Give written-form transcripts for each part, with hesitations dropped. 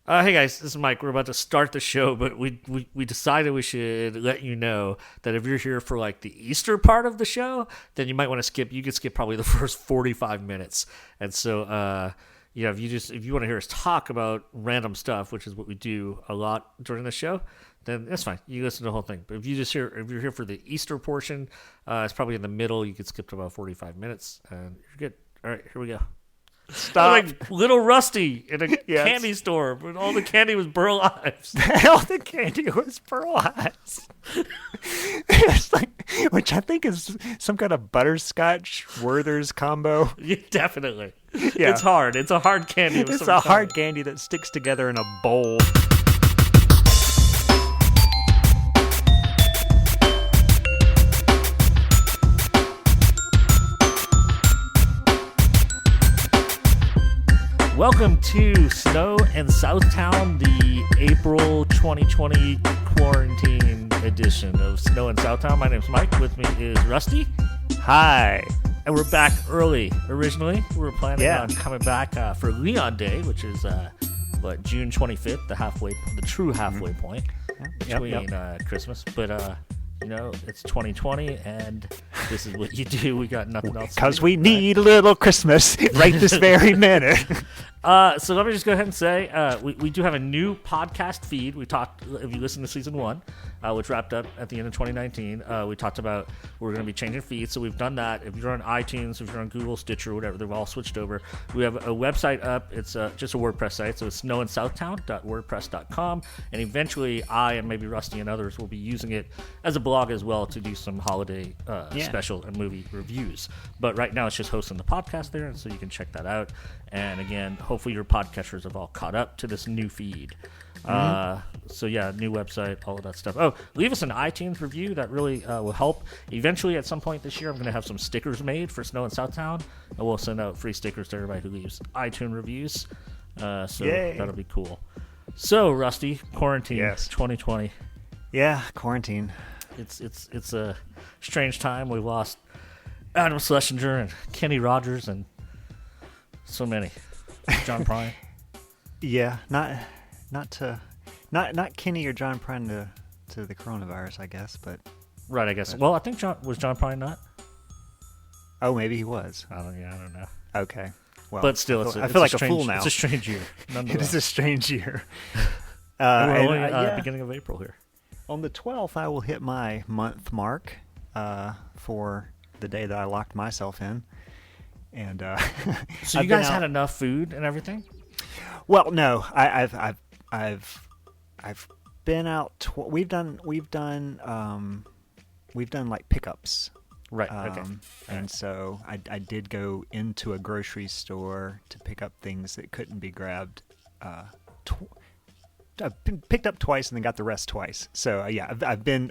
Hey guys, this is Mike. We're about to start the show, but we decided we should let you know that if you're here for like the Easter part of the show, then you might want to skip. You could skip probably the first 45 minutes. And so, if you want to hear us talk about random stuff, which is what we do a lot during the show, then that's fine. You listen to the whole thing. But if you're here for the Easter portion, it's probably in the middle. You could skip to about 45 minutes, and you're good. All right, here we go. Stop. Like little Rusty in a candy store, but all the candy was Burl Ives. All the candy was Pearl Eyes. It's like, which I think is some kind of butterscotch Werther's combo. Yeah, definitely. Yeah. It's hard. It's a hard candy. It's a hard candy that sticks together in a bowl. Welcome to Snow and Southtown, the April 2020 quarantine edition of Snow and Southtown. My name's Mike. With me is Rusty. Hi. And we're back early. Originally, we were planning on coming back for Leon Day, which is June 25th, the true halfway point between Christmas. But it's 2020, and this is what you do. We got nothing else. Because we need a little Christmas right this very minute. So let me just go ahead and say we do have a new podcast feed. We talked, if you listen to season 1, which wrapped up at the end of 2019, we talked about we're going to be changing feeds. So we've done that. If you're on iTunes, if you're on Google, Stitcher, whatever, they've all switched over. We have a website up. It's just a WordPress site. So it's snowindsouthtown.wordpress.com. And eventually I and maybe Rusty and others will be using it as a blog as well to do some holiday special and movie reviews. But right now it's just hosting the podcast there, and so you can check that out. And again, hopefully your podcatchers have all caught up to this new feed. So yeah, new website, all of that stuff. Oh, leave us an iTunes review. That really will help. Eventually, at some point this year, I'm going to have some stickers made for Snow and Southtown, and we'll send out free stickers to everybody who leaves iTunes reviews. Yay. That'll be cool. So, Rusty, quarantine 2020. Yeah, quarantine. It's a strange time. We lost Adam Schlesinger and Kenny Rogers and so many. John Prine. Yeah, not Kenny or John Prine to the coronavirus, I guess, but right, I guess. Well, I think John Prine not. Oh, maybe he was. I don't know. Okay, well, but still, I feel like a fool now. It's a strange year. It is a strange year. We're only beginning of April here. On the 12th, I will hit my month mark for the day that I locked myself in. And so you guys had enough food and everything? Well, no, I've been out. We've done like pickups, right? Okay, and so I did go into a grocery store to pick up things that couldn't be grabbed. I've been picked up twice and then got the rest twice. So yeah, I've been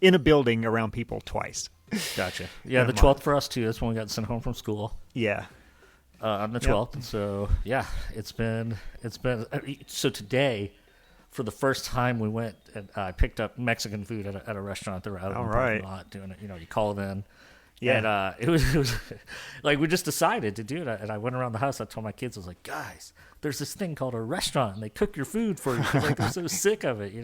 in a building around people twice. Gotcha. Yeah, the 12th for us too. That's when we got sent home from school. Yeah. On the 12th. Yep. So yeah, it's been so today, for the first time, we went and I picked up Mexican food at a restaurant. They were out in the parking lot doing it. You call it in. Yeah. And it was like we just decided to do it. And I went around the house. I told my kids, I was like, guys, there's this thing called a restaurant, and they cook your food for you. Like they're so sick of it. We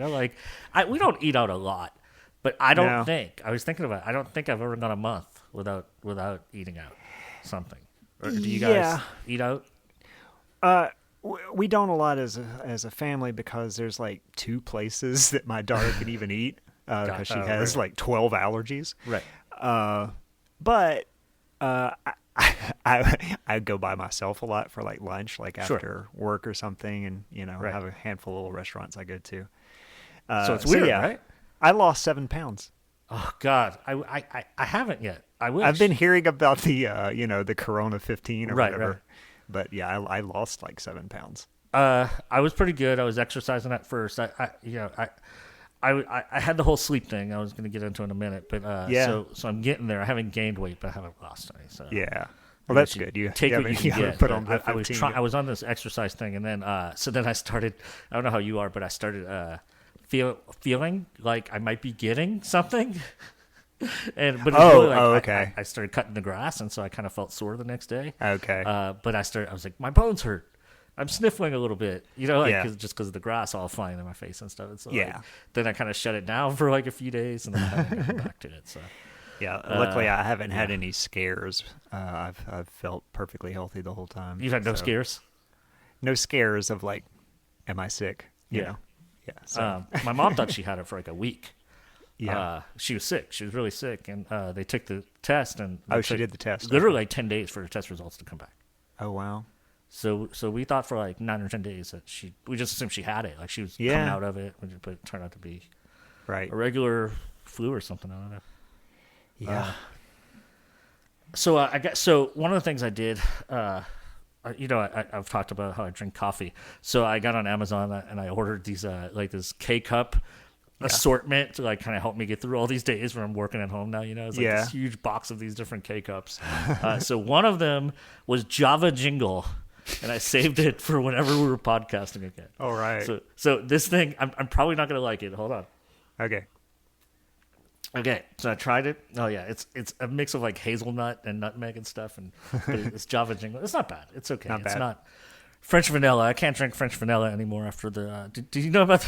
don't eat out a lot. But I don't think, I was thinking about it, I don't think I've ever gone a month without eating out something. Or do you guys eat out? We don't a lot as a family because there's like 2 places that my daughter can even eat because she has like 12 allergies. Right. But I go by myself a lot for like lunch, like after work or something, and I have a handful of little restaurants I go to. So it's weird, right? I lost 7 pounds. Oh God, I haven't yet. I wish. I've been hearing about the the Corona 15 or whatever, right. But yeah, I lost like 7 pounds. I was pretty good. I was exercising at first. I had the whole sleep thing. I was going to get into in a minute, but so I'm getting there. I haven't gained weight, but I haven't lost any. So yeah. Well, that's good. You take what you can get. Put on the 15. I was on this exercise thing, and then I started. I don't know how you are, but I started feeling like I might be getting something. Okay. I started cutting the grass, and so I kind of felt sore the next day. Okay. But I was like, my bones hurt. I'm sniffling a little bit, just because of the grass all flying in my face and stuff. So then I kind of shut it down for like a few days, and then I come back to it. So yeah, luckily I haven't had any scares. I've felt perfectly healthy the whole time. You've had no scares? No scares of like, am I sick? Yeah. Yeah. So. My mom thought she had it for like a week. Yeah. She was sick. She was really sick, and they took the test, and she did the test. Literally like 10 days for the test results to come back. Oh wow. So we thought for like 9 or 10 days that we just assumed she had it, like she was coming out of it, but it turned out to be a regular flu or something. I don't know. Yeah. So one of the things I did, I've talked about how I drink coffee. So I got on Amazon and I ordered these like this K-cup assortment to like kind of help me get through all these days where I'm working at home now. It's like this huge box of these different K-cups. So one of them was Java Jingle, and I saved it for whenever we were podcasting again. All right. So this thing, I'm probably not gonna like it. Hold on. Okay, so I tried it. Oh yeah, it's a mix of like hazelnut and nutmeg and stuff, but it's Java Jingle. It's not bad. It's okay. It's not French vanilla. I can't drink French vanilla anymore after the. Did you know about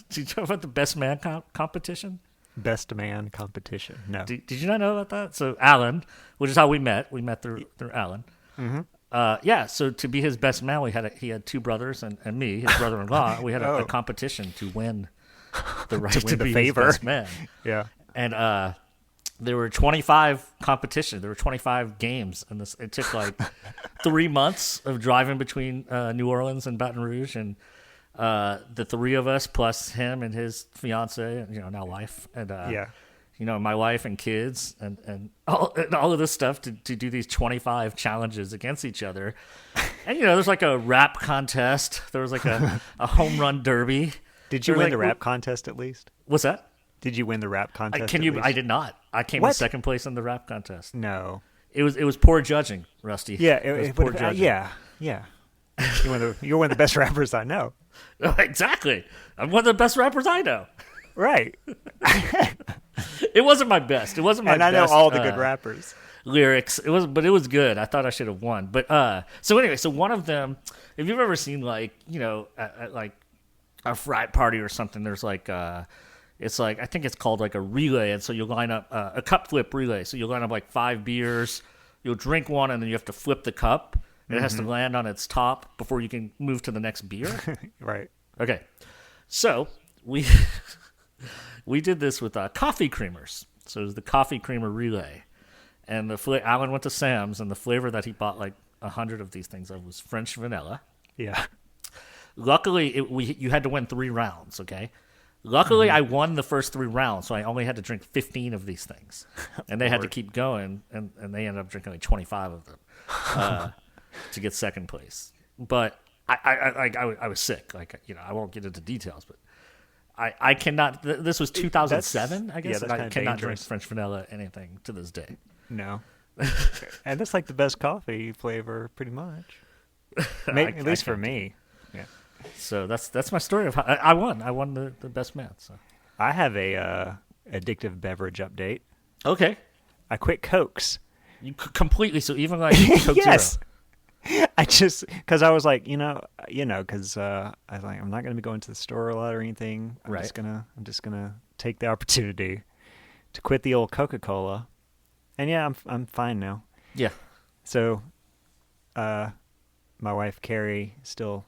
the best man competition? Best man competition. No. Did you not know about that? So Alan, which is how we met through Alan. Mm-hmm. So to be his best man, he had two brothers and me, his brother-in-law. We had a competition to win the right to be his best man. Yeah. And there were 25 competitions. There were 25 games, and it took like 3 months of driving between New Orleans and Baton Rouge, and the three of us plus him and his fiance, now wife, and my wife and kids, and all of this stuff to do these 25 challenges against each other. And there's like a rap contest. There was like a home run derby. Did you win the rap contest at least? What's that? Did you win the rap contest? I did not. I came in second place in the rap contest. No. It was poor judging, Rusty. Yeah, it was poor judging. Yeah. You're one of the best rappers I know. Exactly. I'm one of the best rappers I know. Right. It wasn't my best. It wasn't my best. And I know all the good rappers. Lyrics. It was good. I thought I should have won. But so anyway, so one of them, if you've ever seen like, at like a frat party or something, there's like it's like, I think it's called like a relay. And so you'll line up a cup flip relay. So you'll line up like 5 beers. You'll drink one, and then you have to flip the cup. And it has to land on its top before you can move to the next beer. Right. Okay. So we did this with coffee creamers. So it was the coffee creamer relay. And Alan went to Sam's, and the flavor that he bought like 100 of these things of was French vanilla. Yeah. Luckily, you had to win 3 rounds, okay? Luckily, I won the first 3 rounds, so I only had to drink 15 of these things. And they had to keep going, and they ended up drinking like 25 of them to get second place. But I was sick. Like, I won't get into details, but I cannot. This was 2007, I guess. Yeah, I cannot drink French vanilla anything to this day. No. And that's like the best coffee flavor, pretty much. At least for me. Yeah. So that's my story of how I won. I won the best man. So I have a addictive beverage update. Okay. I quit Cokes. You completely. So even like Coke yes. Zero. I just because I was like, because I was like, I'm not going to be going to the store a lot or anything. I'm just gonna take the opportunity to quit the old Coca-Cola, and I'm fine now. Yeah. So, my wife Carrie still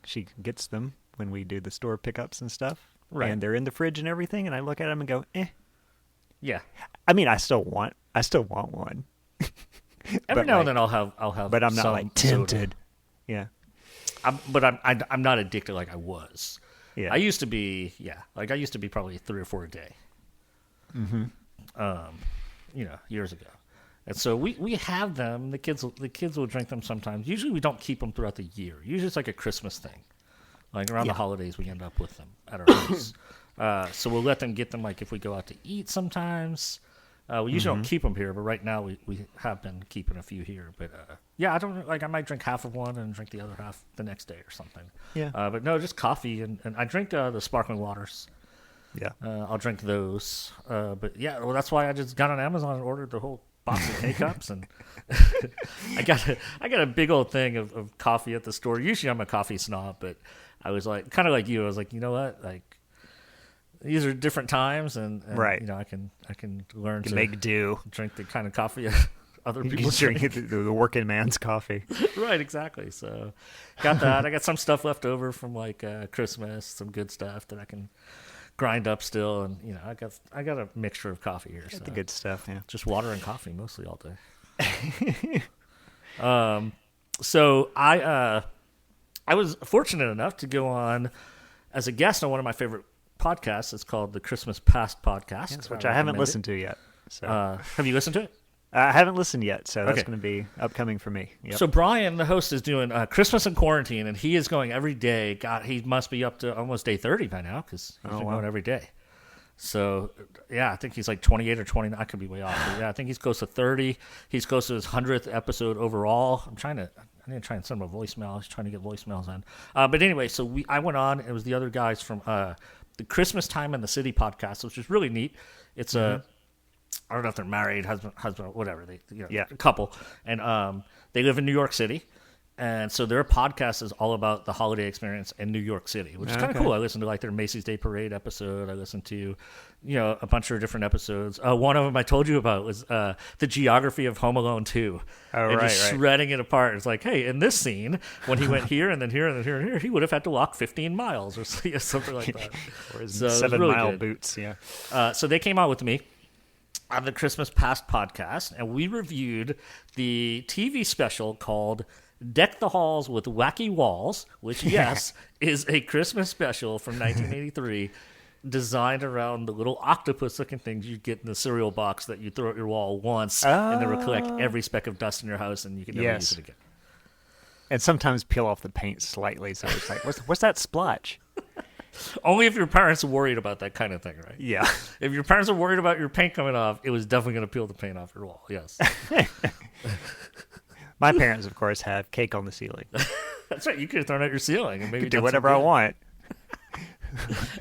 she gets them when we do the store pickups and stuff, right? And they're in the fridge and everything, and I look at them and go, eh. Yeah. I mean, I still want one. Every now and then I'll have. But I'm not like tempted. Soda. Yeah. I'm not addicted like I was. Yeah. I used to be. Yeah. Like I used to be probably 3 or 4 a day. Mm-hmm. Years ago. And so we have them. The kids will drink them sometimes. Usually we don't keep them throughout the year. Usually it's like a Christmas thing. Like around the holidays we end up with them at our house. So we'll let them get them like if we go out to eat sometimes. We usually don't keep them here, but right now we have been keeping a few here. But I don't like. I might drink half of one and drink the other half the next day or something. Yeah. But no, just coffee and I drink the sparkling waters. Yeah. I'll drink those. But yeah, well, that's why I just got on Amazon and ordered the whole box of K-Cups, and I got a big old thing of coffee at the store. Usually I'm a coffee snob, but I was like, kind of like you. I was like, you know what? Like, these are different times, and right. You know, I can learn to make do, drink the kind of coffee other people drink the working man's coffee. Right, exactly. So got that. I got some stuff left over from like Christmas, some good stuff that I can grind up still, and you know, I got a mixture of coffee here. So the good stuff, yeah. Just water and coffee mostly all day. So I was fortunate enough to go on as a guest on one of my favorite podcasts. It's called the Christmas Past Podcast, yes, which I haven't listened to yet. So have you listened to it? I haven't listened yet, so that's going to be upcoming for me. Yep. So Brian, the host, is doing Christmas in quarantine, and he is going every day. God, he must be up to almost day 30 by now because he's been going every day. So, yeah, I think he's like 28 or 29. I could be way off. But yeah, I think he's close to 30. He's close to his 100th episode overall. I need to try and send him a voicemail. I was trying to get voicemails in. But anyway, so I went on. It was the other guys from the Christmas Time in the City podcast, which is really neat. It's a... I don't know if they're married, husband, whatever. A couple, and they live in New York City, and so their podcast is all about the holiday experience in New York City, which is kind of cool. I listened to like their Macy's Day Parade episode. I listened to, a bunch of different episodes. One of them I told you about was the geography of Home Alone 2. And just shredding it apart. It's like, hey, in this scene, when he went here and then here and then here and here, he would have had to walk 15 miles or something like that. Or his 7-mile boots, yeah. So they came out with me on the Christmas Past podcast, and we reviewed the TV special called Deck the Halls with Wacky Walls, which, yes, is a Christmas special from 1983 designed around the little octopus-looking things you get in the cereal box that you throw at your wall once, and then will collect every speck of dust in your house, and you can never use it again. And sometimes peel off the paint slightly, so it's like, what's that splotch? Only if your parents are worried about that kind of thing, right? Yeah. If your parents are worried about your paint coming off, it was definitely going to peel the paint off your wall, yes. My parents, of course, have cake on the ceiling. That's right. You could have thrown out your ceiling and maybe do whatever I want.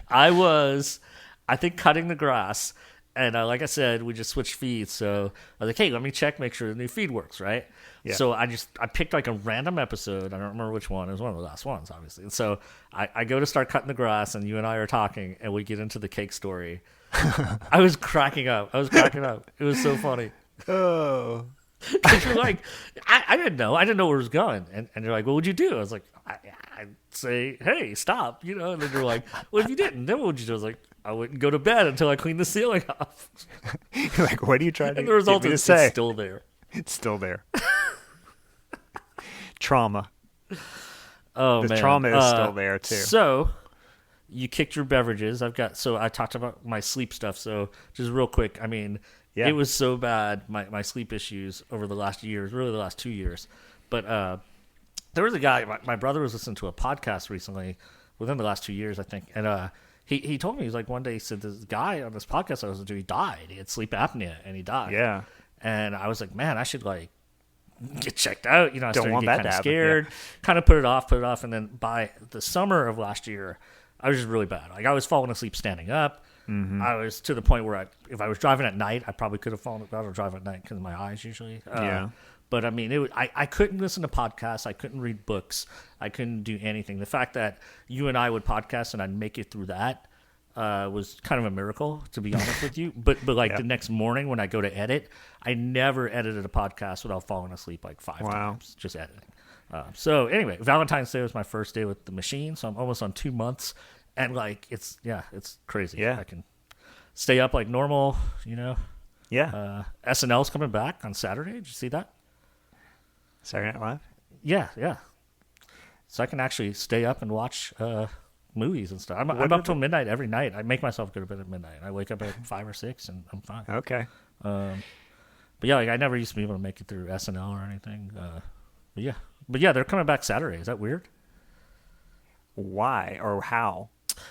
I was, I think, cutting the grass, and like I said, we just switched feeds, so I was like, hey, let me make sure the new feed works, right? Yeah. So I picked like a random episode. I don't remember which one. It was one of the last ones, obviously. And so I go to start cutting the grass, and you and I are talking, and we get into the cake story. I was cracking up. It was so funny. Oh. Because you're like, I didn't know. I didn't know where it was going. And you're like, what would you do? I was like, I'd say, hey, stop. And then you're like, well, if you didn't, then what would you do? I was like, I wouldn't go to bed until I cleaned the ceiling off. You're like, what are you trying to And the result is it's still there. It's still there. Trauma. Oh, man. The trauma is still there, too. So, you kicked your beverages. I talked about my sleep stuff. So, just real quick, I mean, it was so bad, my sleep issues over the last years, really the last 2 years. But there was a guy, my brother was listening to a podcast recently, within the last 2 years, I think. And he told me, he's like, one day he said, this guy on this podcast I was listening to, he died. He had sleep apnea, and he died. Yeah. And I was like, man, I should, like, get checked out. I started to get kind of scared, kind of put it off. And then by the summer of last year, I was just really bad. Like, I was falling asleep standing up. Mm-hmm. I was to the point where if I was driving at night, I probably could have fallen asleep. I don't drive at night because of my eyes usually. But I mean, I couldn't listen to podcasts. I couldn't read books. I couldn't do anything. The fact that you and I would podcast and I'd make it through that was kind of a miracle, to be honest with you. But like the next morning when I go to edit, I never edited a podcast without falling asleep like 5 times, just editing. So anyway, Valentine's Day was my first day with the machine, so I'm almost on 2 months, and like it's crazy. Yeah, I can stay up like normal, Yeah. SNL's coming back on Saturday. Did you see that? Saturday Night Live? Yeah. So I can actually stay up and watch movies and stuff. I'm up till midnight every night. I make myself go to bed at midnight. I wake up at 5 or 6 and I'm fine. Okay. But yeah, like I never used to be able to make it through SNL or anything. But yeah, they're coming back Saturday. Is that weird? Why or how?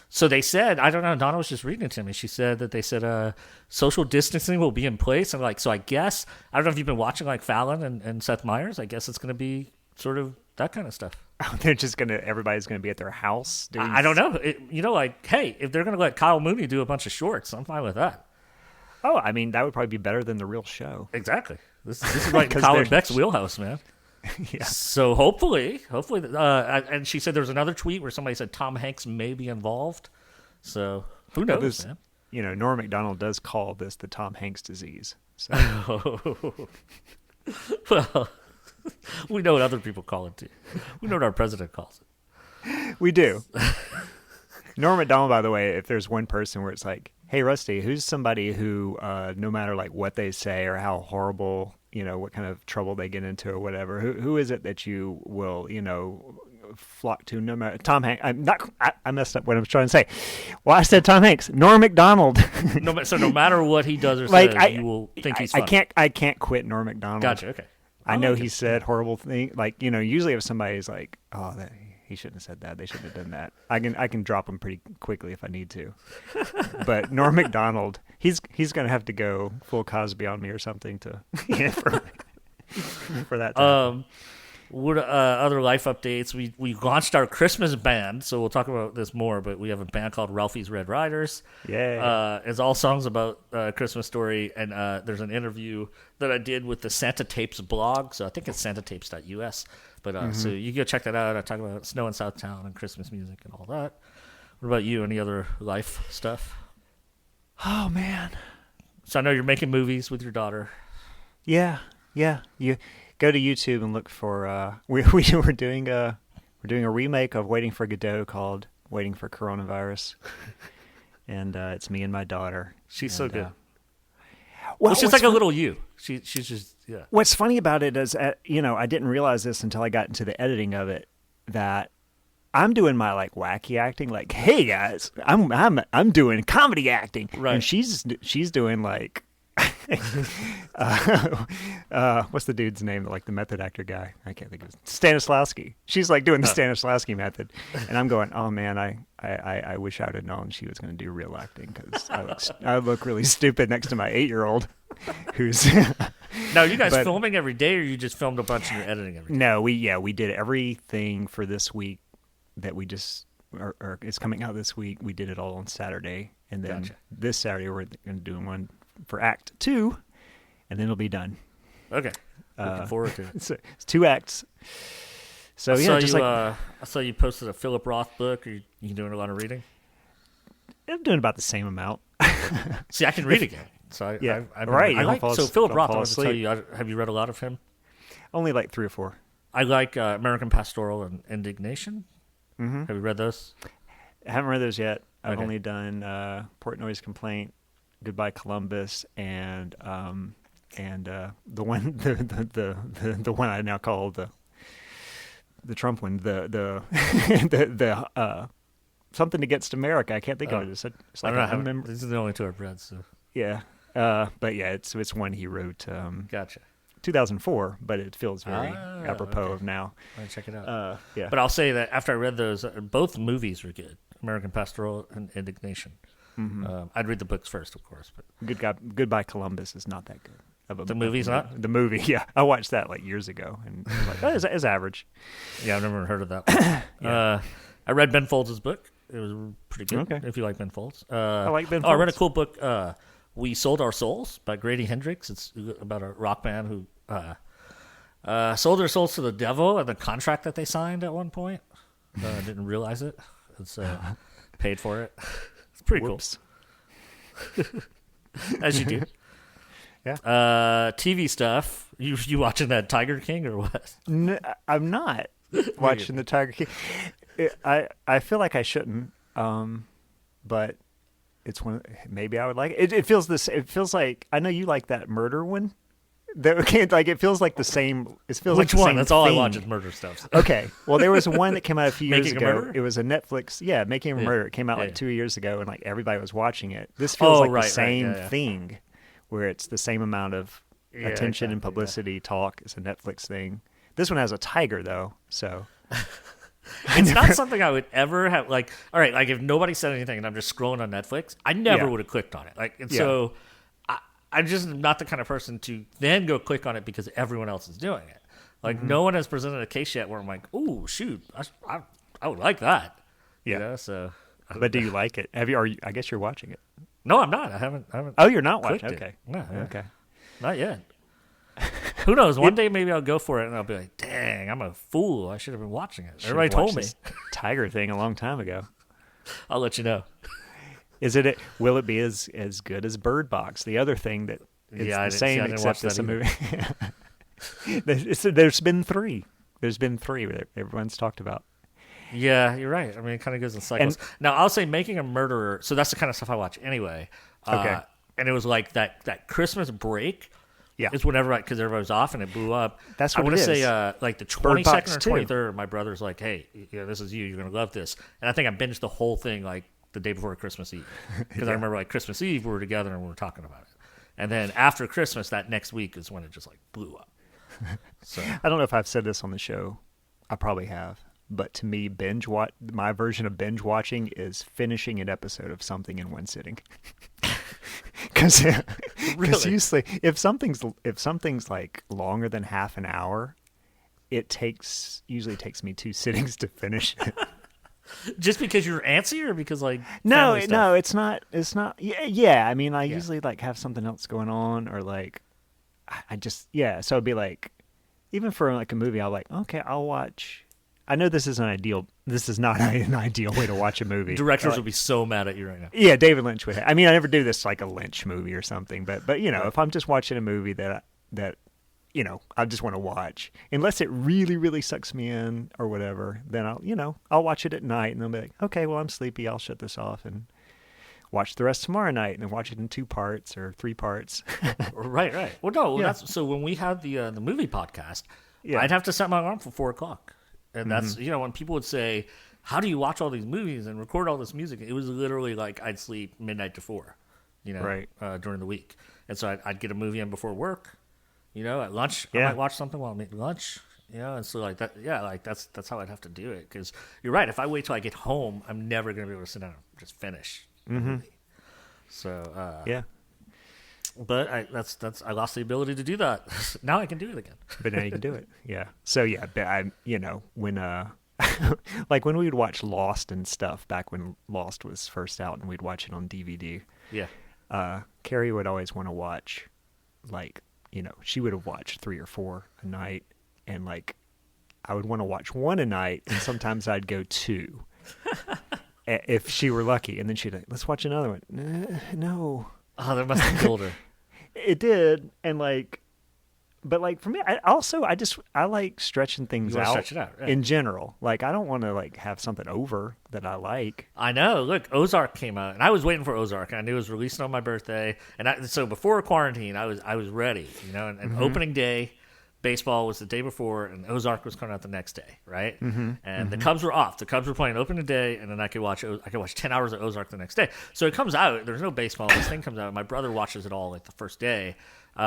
So they said, I don't know, Donna was just reading it to me. She said that they said social distancing will be in place. And like, so I guess, I don't know if you've been watching like Fallon and Seth Meyers. I guess it's going to be sort of that kind of stuff. Oh, they're just everybody's going to be at their house I don't know. Like, hey, if they're going to let Kyle Mooney do a bunch of shorts, I'm fine with that. Oh, I mean, that would probably be better than the real show. Exactly. This is like Colin Beck's wheelhouse, man. Yeah. So hopefully, and she said there was another tweet where somebody said Tom Hanks may be involved. So who knows, man? You know, Norm Macdonald does call this the Tom Hanks disease. So. Well, we know what other people call it too. We know what our president calls it. We do. Norm Macdonald, by the way, if there's one person where it's like, hey, Rusty, who's somebody who, no matter like what they say or how horrible, you know, what kind of trouble they get into or whatever, who is it that you will, you know, flock to? No matter Tom Hanks. I messed up what I was trying to say. Well, I said Tom Hanks. Norm Macdonald. So no matter what he does or says, you will think he's funny. I can't quit Norm Macdonald. Gotcha. Okay. I know he said horrible things. Like, you know, usually if somebody's like, oh, he shouldn't have said that. They shouldn't have done that. I can drop him pretty quickly if I need to. But Norm Macdonald, he's going to have to go full Cosby on me or something to for that time. What other life updates? We launched our Christmas band, so we'll talk about this more. But we have a band called Ralphie's Red Riders. Yeah, it's all songs about Christmas story, and there's an interview that I did with the Santa Tapes blog. So I think it's santatapes.us. But so you go check that out. I talk about snow in Southtown and Christmas music and all that. What about you? Any other life stuff? Oh man! So I know you're making movies with your daughter. Yeah. You go to YouTube and look for. We're doing a remake of Waiting for Godot called Waiting for Coronavirus, and it's me and my daughter. She's so good. Well, she's like a little you. She's just What's funny about it is, you know, I didn't realize this until I got into the editing of it, that I'm doing my like wacky acting, like, hey guys, I'm doing comedy acting, right? And she's doing like. What's the dude's name? Like the method actor guy? I can't think of it. Stanislavski. She's like doing the Stanislavski method, and I'm going, oh man, I wish I would have known she was going to do real acting, because I look really stupid next to my 8-year-old, who's. Now, are you guys filming every day, or you just filmed a bunch and you're editing every day? No, we did everything for this week that we just. Or it's coming out this week. We did it all on Saturday, and then this Saturday we're going to do one for Act 2, and then it'll be done. Okay, looking forward to it. It's 2 acts. So I saw you posted a Philip Roth book. Are you doing a lot of reading? I'm doing about the same amount. See, I can read again. So So Philip Roth, I want to tell you, have you read a lot of him? Only like 3 or 4. I like American Pastoral and Indignation. Mm-hmm. Have you read those? I haven't read those yet. I've only done Portnoy's Complaint, Goodbye Columbus, and the one the one I now call the Trump one, the Something Against America. I can't think of it. It's like I don't know. These are the only 2 I've read. So yeah, but yeah, it's one he wrote. Gotcha. 2004, but it feels very apropos of now. I'll check it out. Yeah. But I'll say that after I read those, both movies were good. American Pastoral and Indignation. Mm-hmm. I'd read the books first, of course. But Goodbye Columbus is not that good. The movie's not? The movie, yeah. I watched that like years ago, and I was like, it's average. Yeah, I've never heard of that one. I read Ben Folds' book. It was pretty good, if you like Ben Folds. I like Ben Folds. I read a cool book, We Sold Our Souls by Grady Hendrix. It's about a rock band who sold their souls to the devil and the contract that they signed at one point. Didn't realize it. It's paid for it. It's pretty cool. As you do. Yeah. TV stuff. You watching that Tiger King or what? No, I'm not watching the Tiger King. I feel like I shouldn't, but it's one. Maybe I would like it. It feels like, I know you like that murder one. It feels like the same. It feels Which like the one? Same That's all thing. I watch is murder stuff. Okay. Well, there was one that came out a few years Making ago. a Murderer? It was a Netflix. Yeah, Making a Murder. It came out like 2 years ago, and like everybody was watching it. This feels like the same thing, where it's the same amount of attention and publicity talk. It's a Netflix thing. This one has a tiger though, so. It's not something I would ever have. Like, all right, like if nobody said anything and I'm just scrolling on Netflix, I never would have clicked on it. Like, and so. I'm just not the kind of person to then go click on it because everyone else is doing it. Like, no one has presented a case yet where I'm like, "Ooh, shoot, I would like that." Yeah. You know, so. But do you like it? I guess you're watching it. No, I'm not. I haven't. Oh, you're not clicked watching? it. Okay. No, Okay. not yet. Who knows? One day maybe I'll go for it and I'll be like, dang, I'm a fool. I should have been watching it. Everybody told me. Tiger thing a long time ago. I'll let you know. Will it be as good as Bird Box? The other thing that is the same, except it's a movie. There's been three. That everyone's talked about. Yeah, you're right. I mean, it kind of goes in cycles. Now, I'll say Making a Murderer. So that's the kind of stuff I watch anyway. Okay. And it was like that Christmas break. Yeah. It's whenever, because everybody was off and it blew up. That's what I want it to is. say like the 22nd or 23rd, my brother's like, hey, this is you. You're going to love this. And I think I binged the whole thing like the day before Christmas Eve. Because I remember like Christmas Eve, we were together and we were talking about it. And then after Christmas, that next week is when it just like blew up. So I don't know if I've said this on the show. I probably have. But to me, my version of binge watching is finishing an episode of something in one sitting. Because usually, if something's like longer than half an hour, it usually takes me 2 sittings to finish it. Just because you're antsy, or because like no, it's not. Yeah. I mean, I usually like have something else going on, or like I just So it'd be like, even for like a movie, I'll like, okay, I'll watch. I know this is not an ideal way to watch a movie. Directors would be so mad at you right now. Yeah, David Lynch would. I mean, I never do this like a Lynch movie or something, but if I'm just watching a movie that I just want to watch, unless it really, really sucks me in or whatever, then I'll watch it at night and I'll be like, okay, well, I'm sleepy. I'll shut this off and watch the rest tomorrow night and then watch it in 2 parts or 3 parts. Right. Well, no, that's so when we had the movie podcast, I'd have to set my alarm for 4:00. And that's, when people would say, how do you watch all these movies and record all this music? It was literally like I'd sleep midnight to 4, during the week. And so I'd get a movie in before work, at lunch. I might watch something while I'm eating lunch, and so like that, that's how I'd have to do it. Because you're right. If I wait till I get home, I'm never going to be able to sit down and just finish the movie. So, But I lost the ability to do that. Now I can do it again. But now you can do it. Yeah. So when like when we'd watch Lost and stuff back when Lost was first out and we'd watch it on DVD. Yeah. Carrie would always want to watch, like, she would have watched 3 or 4 a night, and like I would want to watch 1 a night, and sometimes I'd go 2 if she were lucky, and then she'd like, let's watch another one. No. Oh, that must have killed her. It did, and like, but like for me, I like stretching things out. Stretch it out, right. In general. Like I don't want to like have something over that I like. I know. Look, Ozark came out, and I was waiting for Ozark, and I knew it was releasing on my birthday, and so before quarantine, I was ready, and opening day. Baseball was the day before, and Ozark was coming out the next day, right? And the Cubs were off. The Cubs were playing opening day, and then I could watch 10 hours of Ozark the next day. So it comes out. There's no baseball. This thing comes out. My brother watches it all like the first day. 10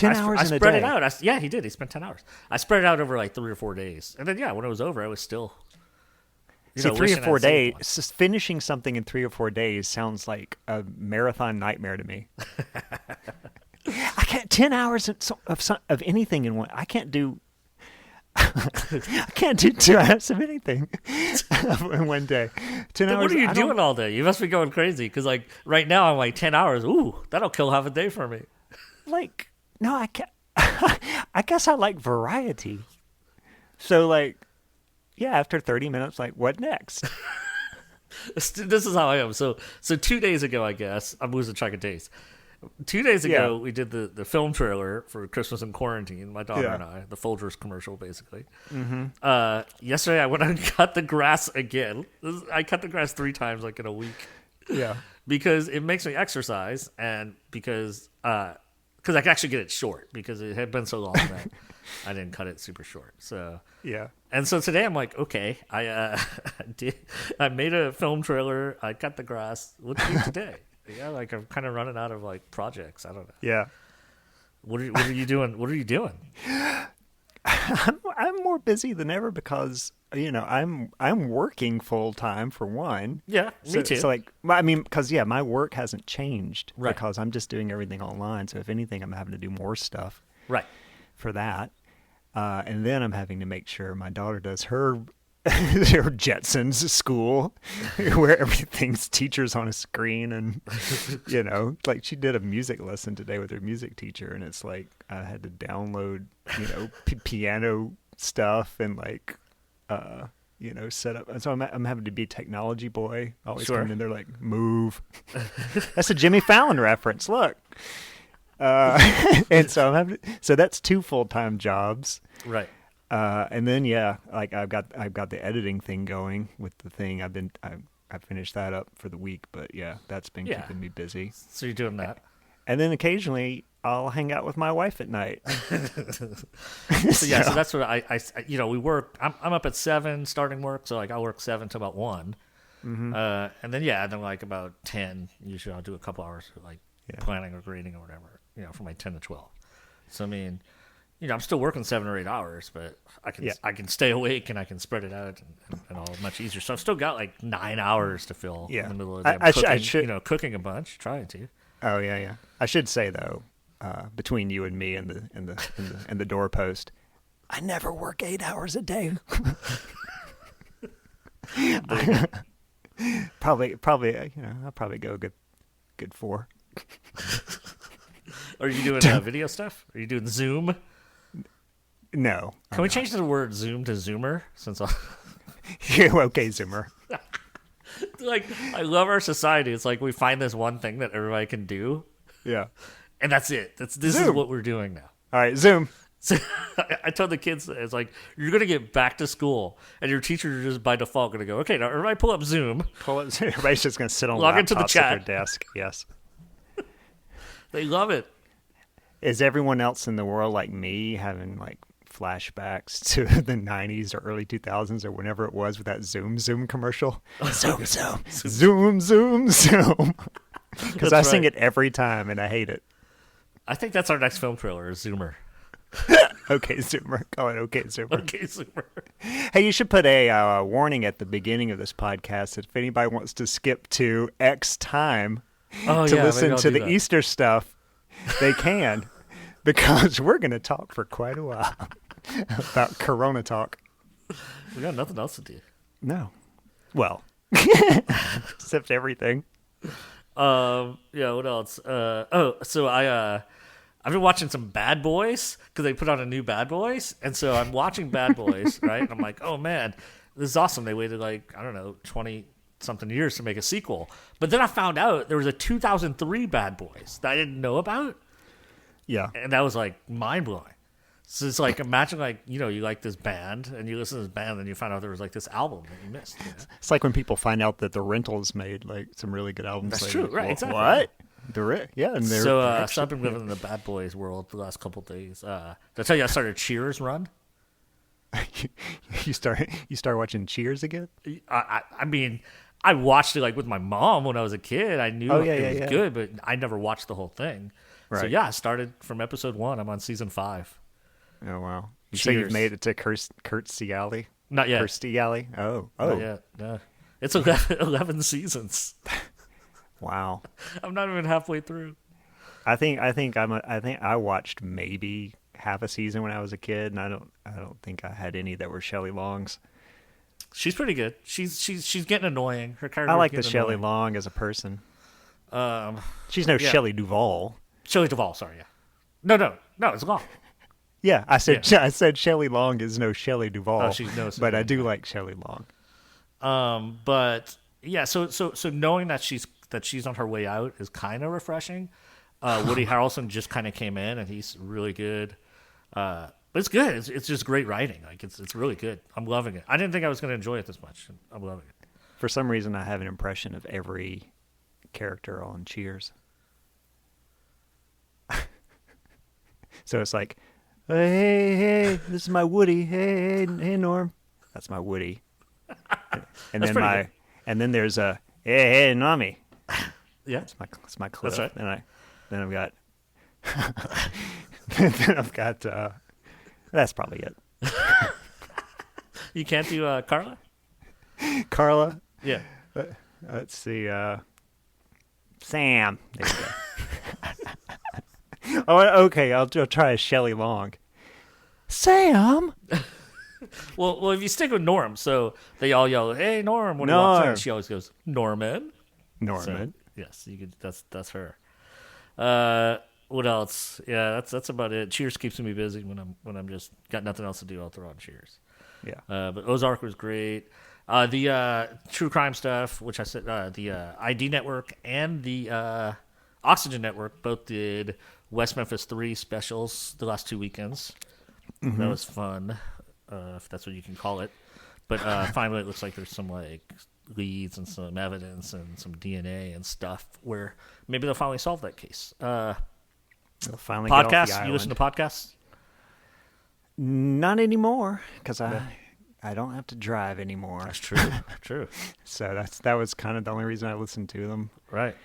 hours I in a spread day. it out. He did. He spent 10 hours. I spread it out over like 3 or 4 days, and then when it was over, I was still. See, 3 or 4 days. Finishing something in 3 or 4 days sounds like a marathon nightmare to me. I can't 10 hours of anything in one. I can't do. I can't do 2 hours of anything in one day. 10 hours. What are you doing all day? You must be going crazy because, like, right now I'm like 10 hours. Ooh, that'll kill half a day for me. Like, no, I can't. I guess I like variety. So, like, after 30 minutes, like, what next? This is how I am. So 2 days ago, I guess I'm losing track of days. 2 days ago, we did the film trailer for Christmas in Quarantine, my daughter and I, the Folgers commercial, basically. Yesterday, I went and cut the grass again. I cut the grass 3 times, like, in a week. Yeah. Because it makes me exercise, and because I can actually get it short, because it had been so long that I didn't cut it super short. So yeah. And so today I'm like, okay, I made a film trailer. I cut the grass. What to do today? Like I'm kind of running out of like projects. I don't know. Yeah. What are you doing? What are you doing? I'm more busy than ever because I'm working full time for one. Yeah, me too. So like, I mean, because my work hasn't changed because I'm just doing everything online. So if anything, I'm having to do more stuff. Right. For that, and then I'm having to make sure my daughter does her Their Jetsons school, where everything's teachers on a screen, and like she did a music lesson today with her music teacher, and it's like I had to download piano stuff and like set up. And so I'm having to be technology boy. Always coming in there like move. That's a Jimmy Fallon reference. Look. And so so that's 2 full-time jobs. Right. And then like I've got the editing thing going with the thing. I finished that up for the week, but that's been keeping me busy. So you're doing that. And then occasionally I'll hang out with my wife at night. So that's what I we work. I'm up at 7 starting work, so like I'll work 7 to about 1. Mm-hmm. And then like about 10, usually I'll do a couple hours for like planning or grading or whatever, from like 10 to 12. So I mean, I'm still working 7 or 8 hours, but I can stay awake and I can spread it out and all much easier. So I've still got like 9 hours to fill in the middle of the day. I'm cooking a bunch, trying to. Oh yeah. I should say though, between you and me and the doorpost, I never work 8 hours a day. Probably, I'll probably go a good 4. Are you doing video stuff? Are you doing Zoom? No. Can we change the word Zoom to Zoomer? Okay, Zoomer. Like, I love our society. It's like we find this one thing that everybody can do. Yeah. And that's it. This is what we're doing now. All right, Zoom. So I told the kids, it's like, you're going to get back to school, and your teachers are just by default going to go, okay, now everybody pull up Zoom. Everybody's just going to sit on log laptops into the chat at their desk. Yes. They love it. Is everyone else in the world like me, having like flashbacks to the 90s or early 2000s or whenever it was with that Zoom commercial? Zoom. Because I sing it every time and I hate it. I think that's our next film trailer, is Zoomer. Okay, Zoomer. Call it Okay, Zoomer. Okay, Zoomer. Hey, you should put a warning at the beginning of this podcast that if anybody wants to skip to X time to listen to the Easter stuff, they can. Because we're going to talk for quite a while about Corona talk. We got nothing else to do. No. Well, except everything. What else? So I've been watching some Bad Boys because they put on a new Bad Boys, and so I'm watching Bad Boys, right? And I'm like, oh man, this is awesome. They waited 20 something years to make a sequel, but then I found out there was a 2003 Bad Boys that I didn't know about. Yeah, and that was like mind blowing. So it's like, imagine you like this band and you listen to this band and you find out there was like this album that you missed. It's like when people find out that the Rentals made like some really good albums. That's true, right? Exactly. What? And so I've been living in the Bad Boys world the last couple of days. Did I tell you I started Cheers run? You start watching Cheers again? I mean, I watched it like with my mom when I was a kid. I knew it was good, but I never watched the whole thing. Right. So I started from episode 1. I'm on season 5. Oh wow! You say you've made it to Kirstie Alley? Not yet. Kirstie Alley? Oh. Not yet. No. It's 11 seasons. Wow. I'm not even halfway through. I think I watched maybe half a season when I was a kid, and I don't think I had any that were Shelley Long's. She's pretty good. She's getting annoying. Her character. I like the Shelley Long as a person. She's no Shelley Duvall. Shelley Duvall, sorry, yeah. No, it's Long. Yeah, I said Shelley Long is no Shelley Duvall. Oh, she's no. But I do like Shelley Long. But yeah, so knowing that she's on her way out is kind of refreshing. Woody Harrelson just kind of came in and he's really good. But it's good. It's just great writing. Like it's really good. I'm loving it. I didn't think I was going to enjoy it this much. I'm loving it. For some reason, I have an impression of every character on Cheers. So it's like, hey, this is my Woody. Hey, Norm. That's my Woody. And then there's a hey, Nami. Yeah, that's my Cliff. That's right. Then I've got. That's probably it. You can't do Carla. Carla. Yeah. Let's see. Sam. There you go. Oh, okay. I'll try a Shelley Long. Sam. Well, if you stick with Norm, so they all yell, "Hey, Norm!" when he walks in, and she always goes, "Norman." Norman. So, yes, you could. That's her. What else? Yeah, that's about it. Cheers keeps me busy when I'm just got nothing else to do. I'll throw on Cheers. Yeah. But Ozark was great. The true crime stuff, which I said, the ID Network and the Oxygen Network both did West Memphis 3 specials the last 2 weekends. Mm-hmm. That was fun, if that's what you can call it. But finally, it looks like there's some like leads and some evidence and some DNA and stuff where maybe they'll finally solve that case. They'll finally get off the island. You listen to podcasts? Not anymore, because I don't have to drive anymore. That's true. True. So that was kind of the only reason I listened to them. Right.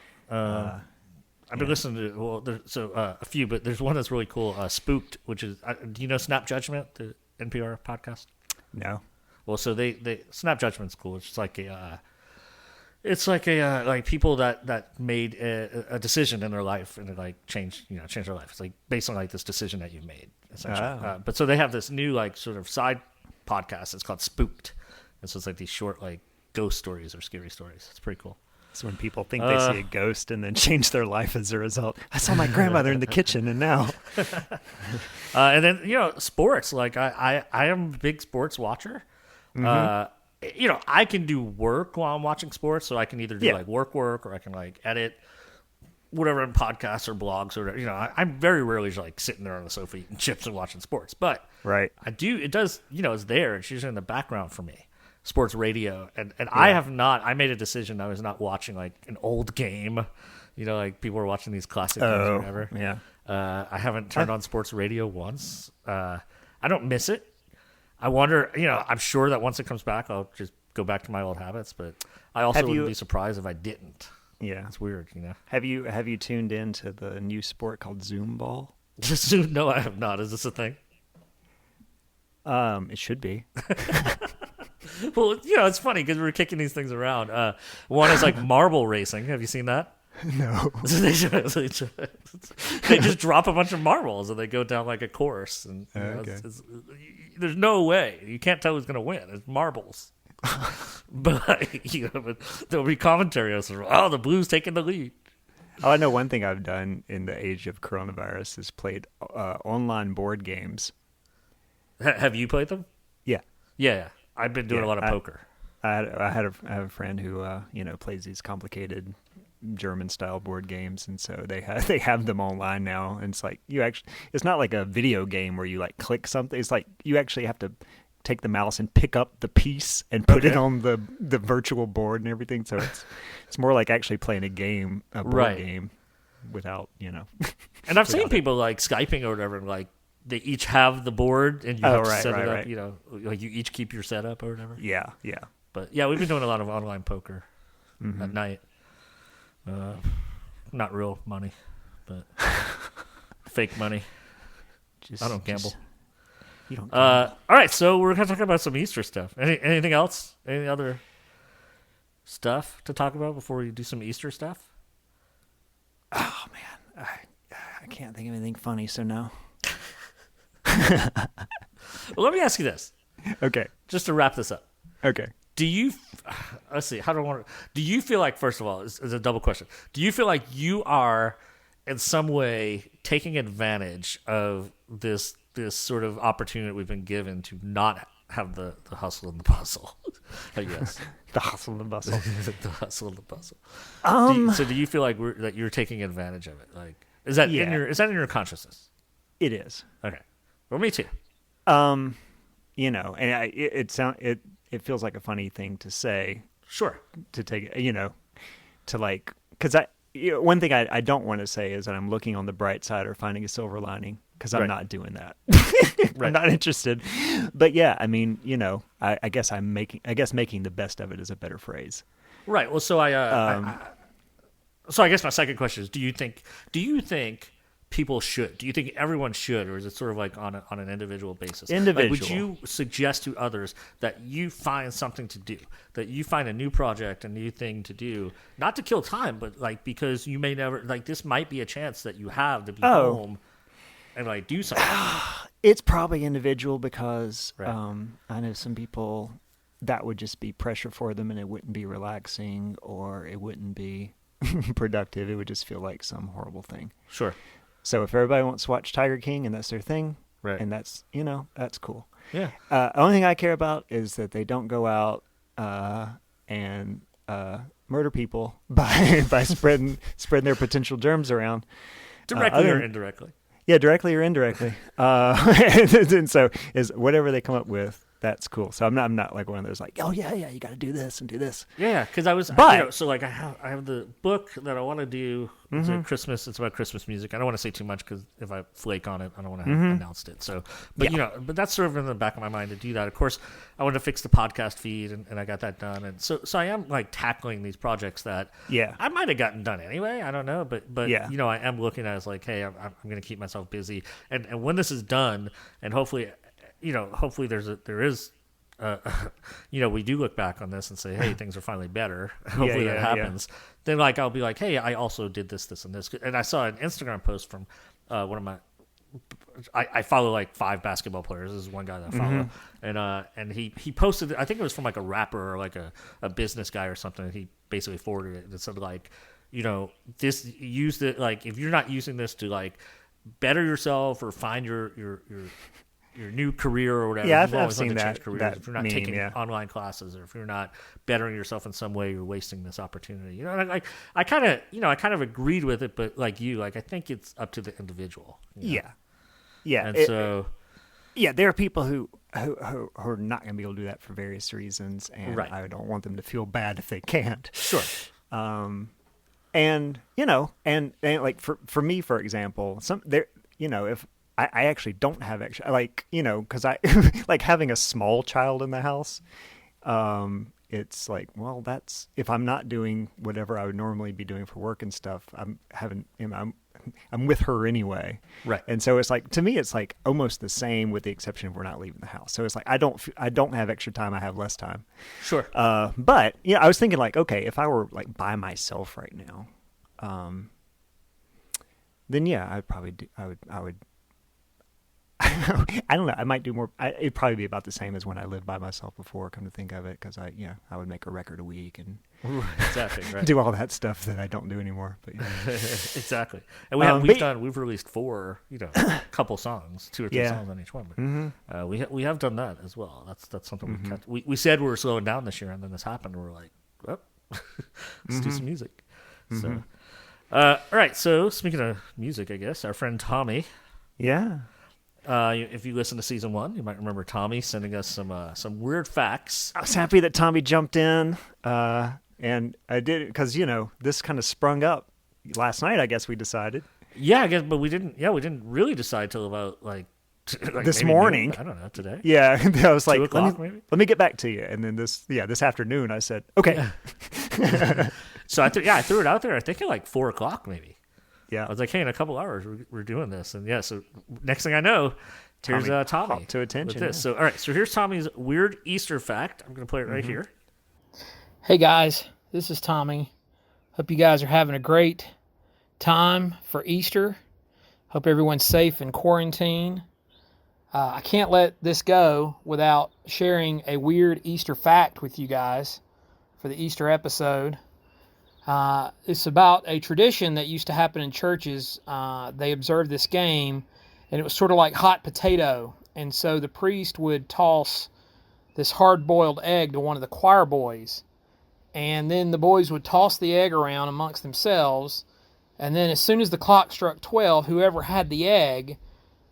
I've been listening to a few, but there's one that's really cool. Spooked, which is do you know Snap Judgment, the NPR podcast? No. Well, so they Snap Judgment's cool. It's like like people that made a decision in their life and it like changed their life. It's like based on like this decision that you've made, essentially. Oh. But so they have this new like sort of side podcast. It's called Spooked, and so it's like these short like ghost stories or scary stories. It's pretty cool. So when people think they see a ghost and then change their life as a result. I saw my grandmother in the kitchen and now. And then, sports. Like I am a big sports watcher. Mm-hmm. I can do work while I'm watching sports. So I can either do like work or I can like edit whatever in podcasts or blogs or whatever. I'm very rarely just like sitting there on the sofa eating chips and watching sports. But right. I do. It does, it's there. It's usually in the background for me. Sports radio, and I have not. I made a decision. I was not watching like an old game, like people are watching these classic games or whatever. Yeah, I haven't turned on sports radio once. I don't miss it. I wonder. I'm sure that once it comes back, I'll just go back to my old habits. But I also wouldn't be surprised if I didn't. Yeah, it's weird. Have you tuned into the new sport called Zoom ball? No, I have not. Is this a thing? It should be. Well, it's funny because we're kicking these things around. One is like marble racing. Have you seen that? No. They just drop a bunch of marbles and they go down like a course. And there's no way. You can't tell who's going to win. It's marbles. but there'll be commentary. The Blues taking the lead. Oh, I know one thing I've done in the age of coronavirus is played online board games. Have you played them? Yeah. Yeah. I've been doing a lot of poker. I have a friend who plays these complicated German-style board games, and so they have them online now. And it's like it's not like a video game where you like click something. It's like you actually have to take the mouse and pick up the piece and put it on the virtual board and everything. So it's more like actually playing a board game without And I've seen people like Skyping or whatever, and like they each have the board and you have to set it up. Like you each keep your setup or whatever. Yeah. But yeah, we've been doing a lot of online poker at night. Not real money, but fake money. I don't gamble. You don't gamble. All right, so we're going to talk about some Easter stuff. Anything else? Any other stuff to talk about before we do some Easter stuff? Oh, man. I can't think of anything funny, so no. Well, let me ask you this. Okay. Just to wrap this up. Okay. Do you, let's see, do you feel like, first of all, it's a double question. Do you feel like you are in some way taking advantage of this sort of opportunity we've been given to not have the hustle and the bustle? I guess. The hustle and the bustle. The hustle and the bustle. So do you feel like that you're taking advantage of it? Like, is that in your consciousness? It is. Okay. Well, me too. And it feels like a funny thing to say. Sure. To take, to like, because one thing I don't want to say is that I'm looking on the bright side or finding a silver lining, because I'm not doing that. I'm not interested. But yeah, I mean, I guess making the best of it is a better phrase. Right. Well, so I guess my second question is: Do you think people should? Do you think everyone should, or is it sort of like on an individual basis? Individual. Like, would you suggest to others that you find something to do, that you find a new project, a new thing to do, not to kill time, but like because you may never, like this might be a chance that you have to be home and like do something. It's probably individual because Right. I know some people that would just be pressure for them, and it wouldn't be relaxing or it wouldn't be productive. It would just feel like some horrible thing. Sure. So if everybody wants to watch Tiger King and that's their thing, Right. and that's that's cool. Yeah. Only thing I care about is that they don't go out and murder people by spreading their potential germs around. Directly or indirectly. Yeah, directly or indirectly. And so is whatever they come up with, that's cool. So I'm not like one of those like, oh yeah, you got to do this and do this. Yeah, because I was, But so like I have the book that I want to do. It's a Christmas. It's about Christmas music. I don't want to say too much because if I flake on it, I don't want to have announced it. So, but but that's sort of in the back of my mind to do that. Of course, I want to fix the podcast feed, and I got that done. And so I am like tackling these projects that I might have gotten done anyway. I don't know, but I am looking at it as like, hey, I'm going to keep myself busy, and when this is done, and hopefully there is. We do look back on this and say, hey, things are finally better. Hopefully that happens. Yeah. Then, like, I'll be like, hey, I also did this, and this. And I saw an Instagram post from one of my. I follow like 5 basketball players. This is one guy that I follow, and he posted. I think it was from like a rapper or like a business guy or something. And he basically forwarded it and it said like, this use it like if you're not using this to like better yourself or find your new career or whatever. Yeah, I've seen that. If you're not taking online classes or if you're not bettering yourself in some way, you're wasting this opportunity. I kind of agreed with it, but like you, like I think it's up to the individual. Yeah. And there are people who are not going to be able to do that for various reasons, and I don't want them to feel bad if they can't. Sure. And like for me, for example, if I actually don't have extra, like, because I like having a small child in the house. It's like, well, that's if I'm not doing whatever I would normally be doing for work and stuff, I'm with her anyway. Right. And so it's like, to me, it's like almost the same with the exception of we're not leaving the house. So it's like, I don't have extra time. I have less time. Sure. But I was thinking like, okay, if I were like by myself right now, then I'd probably I would I don't know. I might do more. It'd probably be about the same as when I lived by myself before. Come to think of it, because I would make a record a week and exactly right. do all that stuff that I don't do anymore. But exactly. And we've released 4, couple songs, 2 or 3 songs on each one. But we have done that as well. That's something we said we were slowing down this year, and then this happened. And we're like, well, let's do some music. So, all right. So speaking of music, I guess our friend Tommy. Yeah. If you listen to season 1, you might remember Tommy sending us some weird facts. I was happy that Tommy jumped in, and I did it because this kind of sprung up last night. I guess we decided. Yeah, I guess, but we didn't. Yeah, we didn't really decide till about like this morning. I don't know, today. Yeah, I was like, let me get back to you, and then this afternoon I said, okay. So I threw it out there. I think at like 4:00 maybe. Yeah, I was like, hey, in a couple hours we're doing this, and so next thing I know, here's Tommy to attention. With this. So all right, so here's Tommy's weird Easter fact. I'm going to play it right here. Hey guys, this is Tommy. Hope you guys are having a great time for Easter. Hope everyone's safe in quarantine. I can't let this go without sharing a weird Easter fact with you guys for the Easter episode. It's about a tradition that used to happen in churches. They observed this game, and it was sort of like hot potato. And so the priest would toss this hard-boiled egg to one of the choir boys. And then the boys would toss the egg around amongst themselves. And then as soon as the clock struck 12, whoever had the egg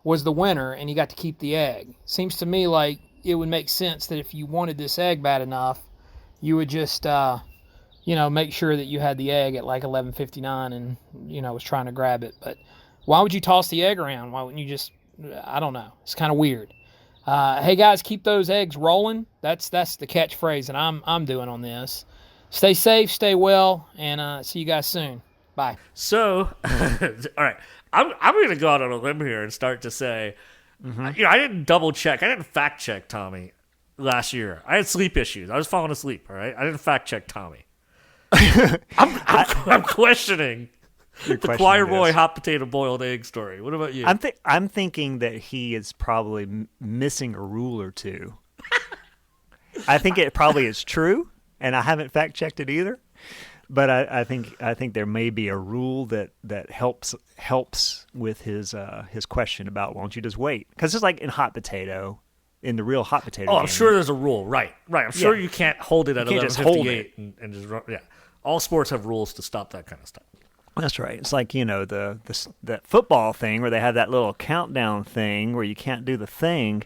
was the winner, and he got to keep the egg. Seems to me like it would make sense that if you wanted this egg bad enough, you would just... make sure that you had the egg at like 11:59 and, was trying to grab it. But why would you toss the egg around? Why wouldn't you just, I don't know. It's kind of weird. Hey guys, keep those eggs rolling. That's the catchphrase that I'm doing on this. Stay safe, stay well, and see you guys soon. Bye. So, all right. I'm going to go out on a limb here and start to say, I didn't double check. I didn't fact check Tommy last year. I had sleep issues. I was falling asleep, all right? I didn't fact check Tommy. I'm questioning The choir boy hot potato boiled egg story. What about you? I'm thinking that he is probably missing a rule or two. I think it probably is true, and I haven't fact checked it either. But I think there may be a rule that helps with his question about why don't you just wait? Because it's like in hot potato, in the real hot potato. I'm sure there's a rule. Right. I'm sure you can't hold it at 11:58 and just run. Yeah. All sports have rules to stop that kind of stuff. That's right. It's like, that football thing where they have that little countdown thing where you can't do the thing.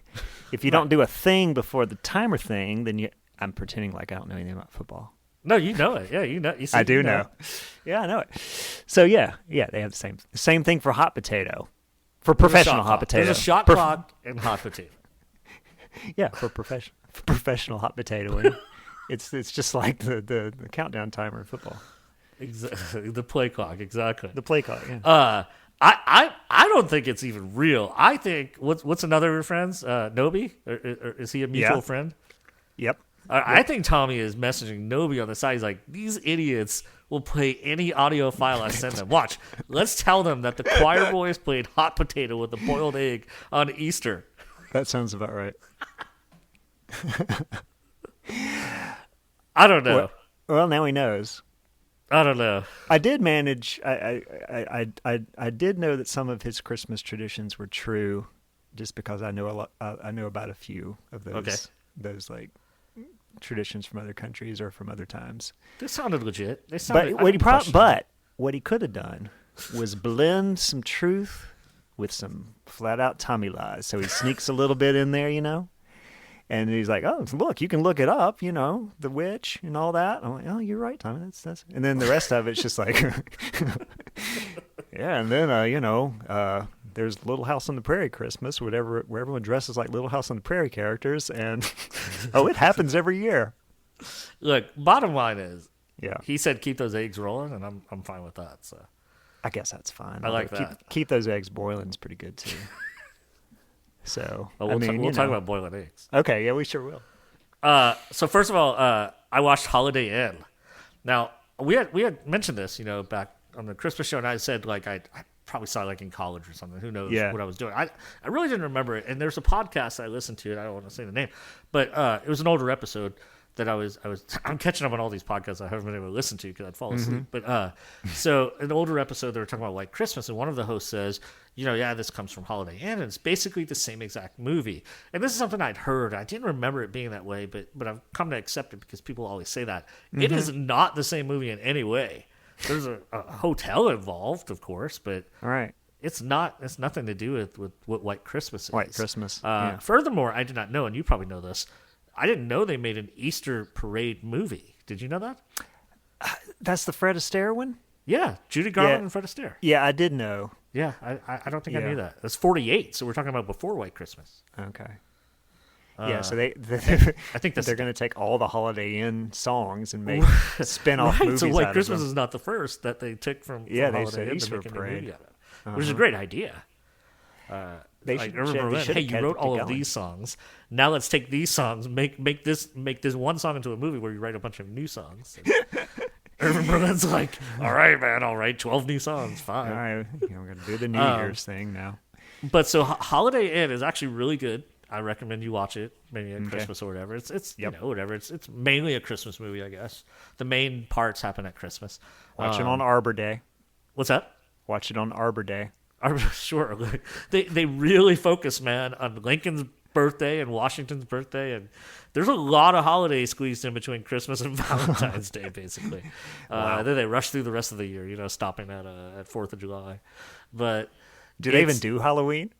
If you don't do a thing before the timer thing, then I'm pretending like I don't know anything about football. No, you know it. Yeah, you know. You see, I do know. Yeah, I know it. So yeah, they have the same thing for hot potato, for professional hot potato. There's a shot clock in hot potato. Yeah, for professional hot potato, it's just like the countdown timer in football. Exactly, the play clock. Exactly, the play clock. Yeah. I don't think it's even real. I think what's another of your friends? Nobi, or is he a mutual friend? Yep. I think Tommy is messaging Nobi on the side. He's like, these idiots will play any audio file I send them. Watch. Let's tell them that the choir boys played hot potato with a boiled egg on Easter. That sounds about right. I don't know. Well, now he knows. I don't know. I did manage. I did know that some of his Christmas traditions were true, just because I know a lot. I know about a few of those. Okay. Those like traditions from other countries or from other times. They sounded legit. But what he could have done was blend some truth with some flat out Tommy lies. So he sneaks a little bit in there, and he's like, "Oh, look, you can look it up, the witch and all that." I'm like, "Oh, you're right, Tommy. That's." And then the rest of it's just like, yeah. And then there's Little House on the Prairie Christmas, where everyone dresses like Little House on the Prairie characters, and it happens every year. Look, bottom line is, yeah, he said keep those eggs rolling, and I'm fine with that. So I guess that's fine. I like that. Keep those eggs boiling is pretty good too. So we'll talk about boiling eggs. Okay, yeah, we sure will. So first of all, I watched Holiday Inn. Now we had mentioned this, back on the Christmas show, and I said like I probably saw it like in college or something. Who knows what I was doing? I really didn't remember it. And there's a podcast I listened to, and I don't want to say the name, but it was an older episode that I'm catching up on all these podcasts I haven't been able to listen to because I'd fall asleep. But so an older episode, they were talking about White Christmas, and one of the hosts says, this comes from Holiday Inn, and it's basically the same exact movie. And this is something I'd heard. I didn't remember it being that way, but I've come to accept it because people always say that. It is not the same movie in any way. There's a hotel involved, of course, but all right. It's nothing to do with what White Christmas is. White Christmas. Furthermore, I did not know, and you probably know this, I didn't know they made an Easter parade movie. Did you know that? That's the Fred Astaire one? Yeah, Judy Garland and Fred Astaire. Yeah, I did know. Yeah, I don't think I knew that. That's 48, so we're talking about before White Christmas. Okay. Yeah, so I think they're going to take all the Holiday Inn songs and make spin-off movies so White out Christmas of them. is not the first that they took from they Holiday said Inn Easter to make a parade. movie out of, which is a great idea. They hey, you wrote all of these songs. Now let's take these songs, make this one song into a movie where you write a bunch of new songs. Irvin Berlin's like, all right, man, I'll write 12 new songs. Fine. All right, we're going to do the New Year's thing now. But so Holiday Inn is actually really good. I recommend you watch it, maybe at Christmas or whatever. It's whatever. It's mainly a Christmas movie, I guess. The main parts happen at Christmas. Watch it on Arbor Day. What's that? Watch it on Arbor Day. Sure. They really focus, man, on Lincoln's birthday and Washington's birthday, and there's a lot of holidays squeezed in between Christmas and Valentine's Day, basically. Then they rush through the rest of the year, stopping at 4th of July. But do they even do Halloween?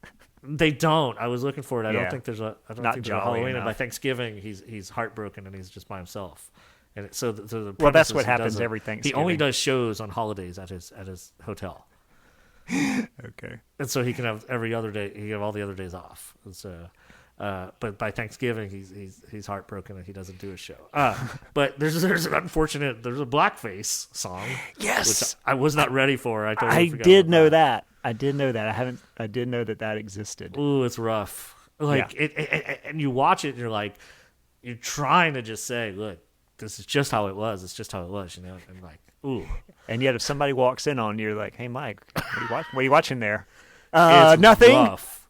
They don't. I was looking for it. I don't think there's a Halloween. Enough. And by Thanksgiving, he's heartbroken and he's just by himself. And so the that's what happens every Thanksgiving. He only does shows on holidays at his hotel. Okay. And so he can have every other day. He can have all the other days off. And so, but by Thanksgiving, he's heartbroken and he doesn't do a show. But there's an unfortunate. There's a blackface song. Yes. Which I was not ready for. I did know that. I did know that. I did know that existed. Ooh, it's rough. And you watch it and you're like, you're trying to just say, look, this is just how it was. It's just how it was, you know. And like, ooh. And yet, if somebody walks in on you, you're like, "Hey, Mike, what are you watching there?" It's Nothing. rough.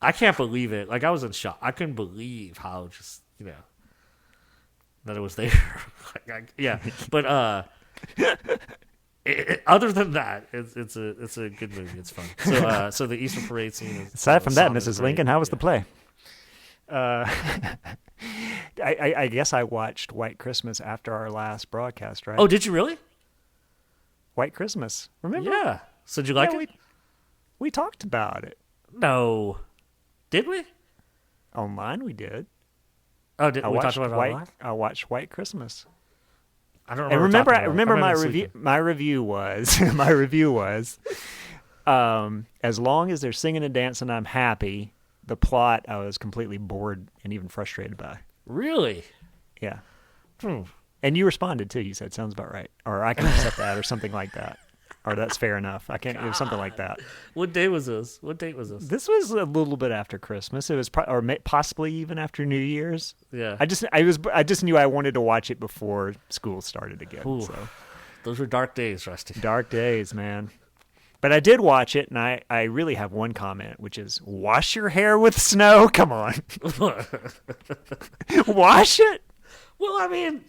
I can't believe it. Like, I was in shock. I couldn't believe how just, you know, that it was there. Yeah, but other than that, it's a good movie. It's fun. So the Easter parade scene. Aside from that, Mrs. Mrs. Lincoln, how was the play? I guess I watched White Christmas after our last broadcast, right? Oh, did you really? White Christmas. Remember? Yeah. So did you like it? We talked about it. No. Did we? Online we did. Oh, we talked about it online? I watched White Christmas. I don't remember. remember. And remember my review. My review was as long as they're singing and dancing, I'm happy. The plot, I was completely bored and even frustrated by. Really? Yeah. And you responded too. You said sounds about right, or I can accept that, or something like that, or that's fair enough. I can't. It was something like that. What day was this? What date was this? This was a little bit after Christmas. It was, possibly even after New Year's. Yeah. I just knew I wanted to watch it before school started again. Ooh, so. Those were dark days, Rusty. Dark days, man. But I did watch it, and I really have one comment, which is, wash your hair with snow? Come on. Wash it? Well, I mean,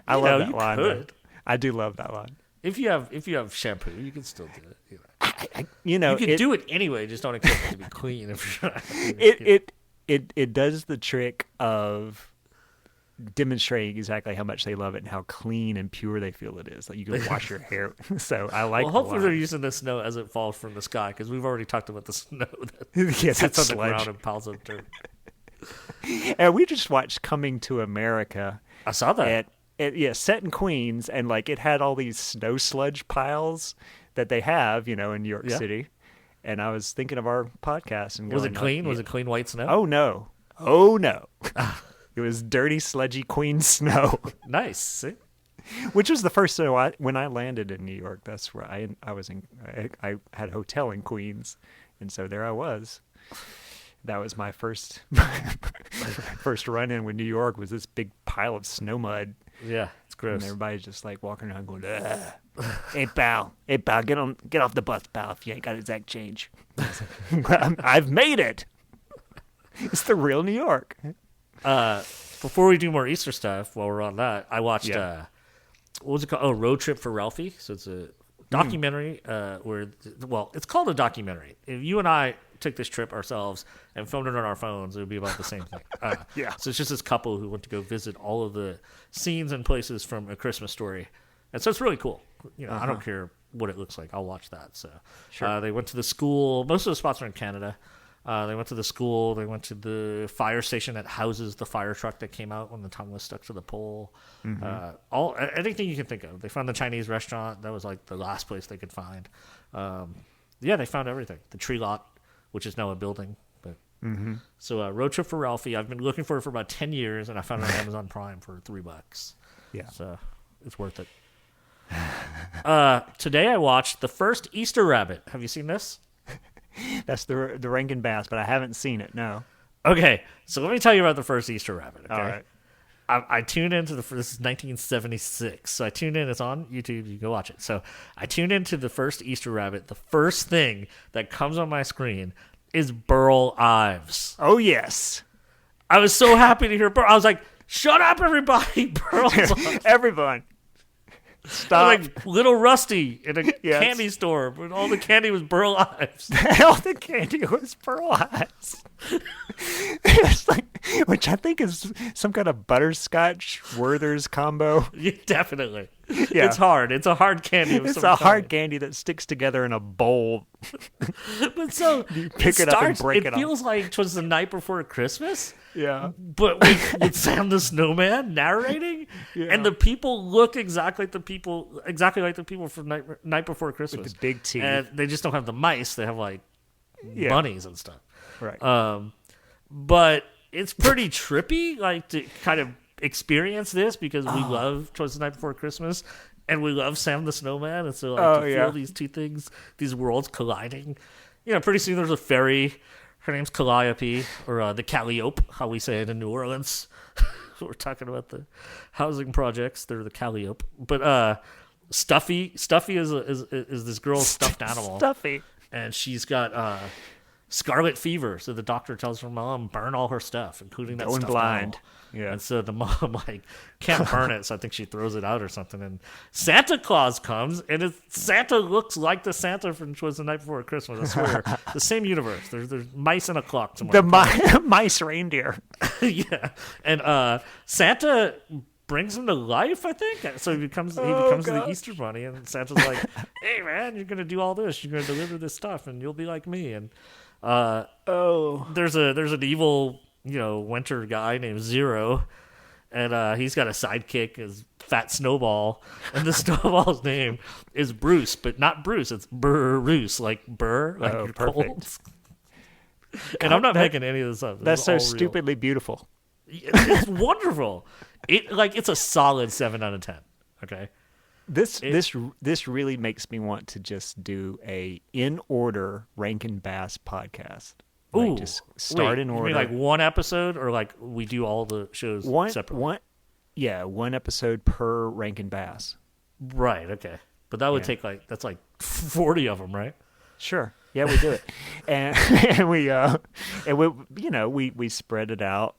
I love that you line. could. I do love that line. If you have shampoo, you can still do it. You can do it anyway. Just don't expect it to be clean. It does the trick of demonstrating exactly how much they love it and how clean and pure they feel it is. Like you can wash your hair. So I like. Well, hopefully they're using the snow as it falls from the sky, because we've already talked about the snow that sits on the ground and piles up dirt. And we just watched Coming to America. I saw that. Set in Queens, and like it had all these snow sludge piles that they have, in New York City. And I was thinking of our podcast and was it clean? Was it clean white snow? Oh no. It was dirty, sludgy Queens snow. Nice. See? Which was the first snow when I landed in New York. That's where I was in. I had a hotel in Queens, and so there I was. That was my first run in with New York. Was this big pile of snow mud? Yeah, it's gross. And everybody's just like walking around going, ugh. Hey pal, get off the bus, pal. If you ain't got exact change, I've made it. It's the real New York. Before we do more Easter stuff, while we're on that, I watched what was it called? Oh, Road Trip for Ralphie. So it's a documentary it's called a documentary. If you and I took this trip ourselves and filmed it on our phones, it would be about the same thing. So it's just this couple who went to go visit all of the scenes and places from A Christmas Story, and so it's really cool. I don't care what it looks like. I'll watch that. So they went to the school. Most of the spots are in Canada. They went to the school. They went to the fire station that houses the fire truck that came out when the tongue was stuck to the pole. Anything you can think of. They found the Chinese restaurant. That was like the last place they could find. They found everything. The tree lot, which is now a building. But So Road Trip for Ralphie. I've been looking for it for about 10 years, and I found it on Amazon Prime for $3. Yeah. So it's worth it. Today I watched The First Easter Rabbit. Have you seen this? That's the Rankin Bass, but I haven't seen it. No. Okay, so let me tell you about The First Easter Rabbit. Okay? All right. I tuned into this is 1976, so I tuned in. It's on YouTube. You can go watch it. So I tuned into The First Easter Rabbit. The first thing that comes on my screen is Burl Ives. Oh yes, I was so happy to hear Burl. I was like, "Shut up, everybody!" Burl's on. Everyone. Stop. Like little Rusty in a candy store, but all the candy was Burl Ives. All the candy was Burl Ives. It's like, which I think is some kind of butterscotch Werther's combo. Yeah, definitely. Yeah. It's hard. It's a hard candy. It's a hard candy that sticks together in a bowl. But so you pick it up and break it off. It feels like it was the night before Christmas. Yeah. But with Sam the Snowman narrating, and the people look exactly like the people from Night Before Christmas. With the big teeth. And they just don't have the mice. They have like bunnies and stuff. Right. But it's pretty trippy, like to kind of experience this because we love Twas the Night Before Christmas and we love Sam the Snowman, and so to feel these two things, these worlds colliding. Pretty soon there's a fairy. Her name's Calliope, or the Calliope, how we say it in New Orleans. we're talking about the housing projects. They're the Calliope. But Stuffy is this girl's stuffed animal. Stuffy. And she's got scarlet fever. So the doctor tells her mom, burn all her stuff, including that Going stuffed blind. animal. Yeah. And so the mom can't burn it, so I think she throws it out or something. And Santa Claus comes, and Santa looks like the Santa from Was the Night Before Christmas. I swear, the same universe. There's mice in a clock somewhere. The mice reindeer. Yeah, and Santa brings him to life, I think. So he becomes the Easter Bunny, and Santa's like, "Hey man, you're gonna do all this. You're gonna deliver this stuff, and you'll be like me." And there's an evil, winter guy named Zero, and he's got a sidekick, his Fat Snowball, and the Snowball's name is Bruce, but not Bruce. It's Bruce, like Burr, like you're cold. And I'm not making any of this up. That's so stupidly beautiful. It's wonderful. It's a solid 7 out of 10. Okay. This really makes me want to just do a in order Rankin Bass podcast. Ooh, just start in order. You mean like one episode, or like we do all the shows separately? One episode per Rankin Bass. Right. Okay. But that would take that's like 40 of them, right? Sure. Yeah, we do it, and we spread it out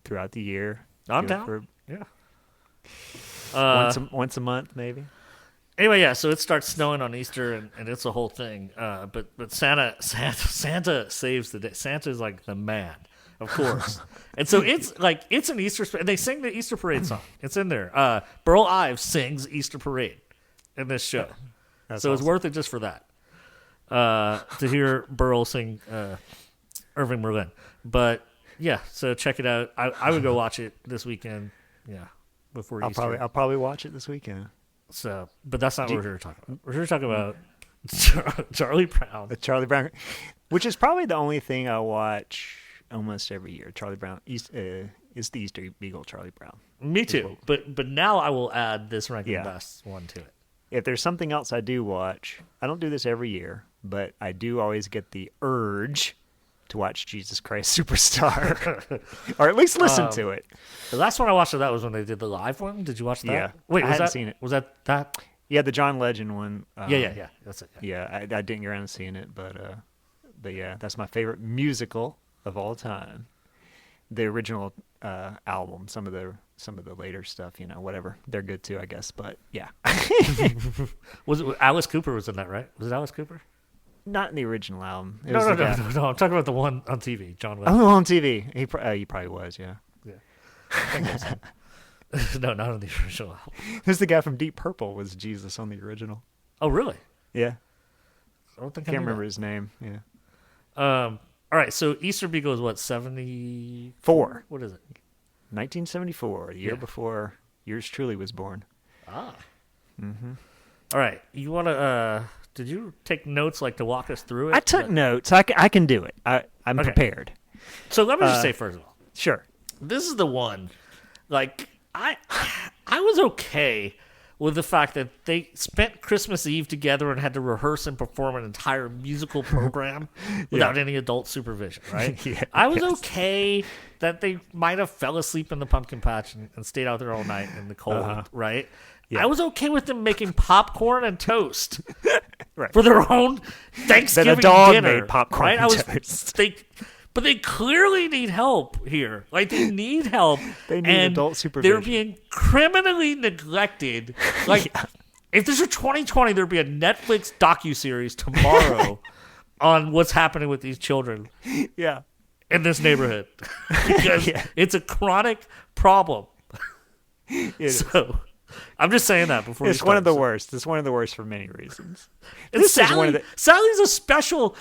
throughout the year. I'm down. Yeah. Once a month, maybe. Anyway, yeah. So it starts snowing on Easter, and it's a whole thing. But Santa saves the day. Santa's like the man, of course. And so it's an Easter. And they sing the Easter Parade song. It's in there. Burl Ives sings Easter Parade in this show, That's so awesome. it's worth it just for that. To hear Burl sing Irving Berlin. But yeah, so check it out. I would go watch it this weekend. Yeah, before Easter. I'll probably watch it this weekend. So, but that's not what we're here to talk about. We're here to talk about Charlie Brown. Charlie Brown, which is probably the only thing I watch almost every year. Charlie Brown is the Easter Beagle. Charlie Brown. Me too. But now I will add this Rankin Bass one to it. If there's something else I do watch, I don't do this every year, but I do always get the urge to watch Jesus Christ Superstar, or at least listen to it. The last one I watched of that was when they did the live one. Did you watch that? Yeah. Wait, I hadn't seen it. Was that? Yeah, the John Legend one. Yeah. That's it. Yeah, I didn't get around to seeing it, but yeah, that's my favorite musical of all time. The original album, some of the later stuff, whatever, they're good too, I guess. But yeah, was it Alice Cooper was in that, right? Was it Alice Cooper? Not in the original album. No. I'm talking about the one on TV, John Legend. Oh, on TV. He probably was, yeah. No, not on the original album. Who's the guy from Deep Purple? Was Jesus on the original? Oh, really? Yeah. I don't think Can't remember his name. Yeah. All right. So Easter Beagle is what, 74? What is it? 1974, the year before yours truly was born. Ah. Mm-hmm. All right. You want to? Did you take notes to walk us through it? I took notes. I can do it. I'm prepared. So let me just say first of all. Sure. This is the one. I was okay with the fact that they spent Christmas Eve together and had to rehearse and perform an entire musical program without any adult supervision, right? Yeah, I was okay that they might have fell asleep in the pumpkin patch and stayed out there all night in the cold, right? Yeah. I was okay with them making popcorn and toast for their own Thanksgiving then a dog dinner. Made popcorn and toast. But they clearly need help here. They need help. They need adult supervision. They're being criminally neglected. If this were 2020, there'd be a Netflix docuseries tomorrow on what's happening with these children. Yeah. In this neighborhood. Because it's a chronic problem. I'm just saying that before it's one of the worst. It's one of the worst for many reasons. Sally's a special.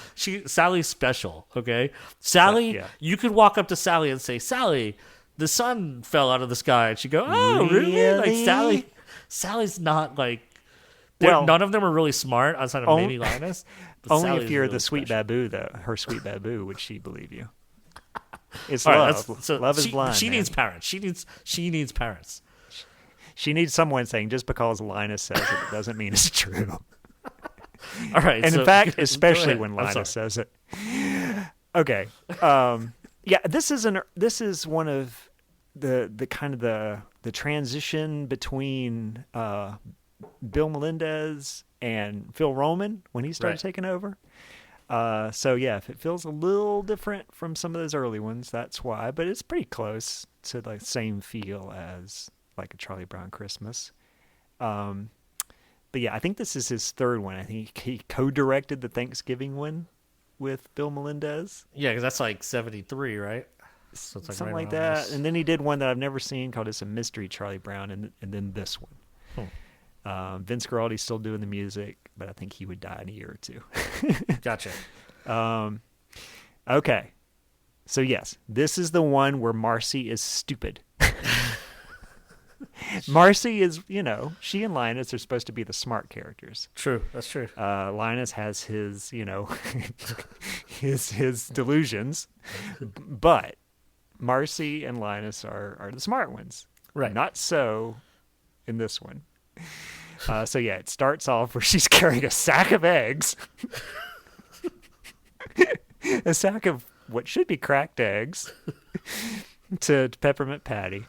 Sally's special. Okay, Sally. You could walk up to Sally and say, "Sally, the sun fell out of the sky," and she'd go, "Oh, really?" Sally's not none of them are really smart outside of maybe Linus. Only Sally's if you're really the sweet special. baboo, though. Her sweet baboo, would she believe you? It's All love. Right, love is blind. She man. needs parents. She needs parents. She needs someone saying, just because Linus says it doesn't mean it's true. All right. And in fact, especially when Linus says it. Okay. Yeah, this is one of the kind of the transition between Bill Melendez and Phil Roman when he started taking over. So yeah, if it feels a little different from some of those early ones, that's why. But it's pretty close to the same feel as like a Charlie Brown Christmas. But yeah, I think this is his third one. I think he co-directed the Thanksgiving one with Bill Melendez. Yeah, because that's like 73, right? So it's like something right like around that. this. And then he did one that I've never seen called It's a Mystery Charlie Brown, and then this one. Vince Guaraldi's still doing the music, but I think he would die in a year or two. Gotcha. Okay. So yes, this is the one where Marcy is stupid. Marcy is, she and Linus are supposed to be the smart characters. True, that's true. Linus has his, his delusions, but Marcy and Linus are the smart ones. Right. Not so in this one. So yeah, it starts off where she's carrying a sack of eggs. A sack of what should be cracked eggs to Peppermint Patty.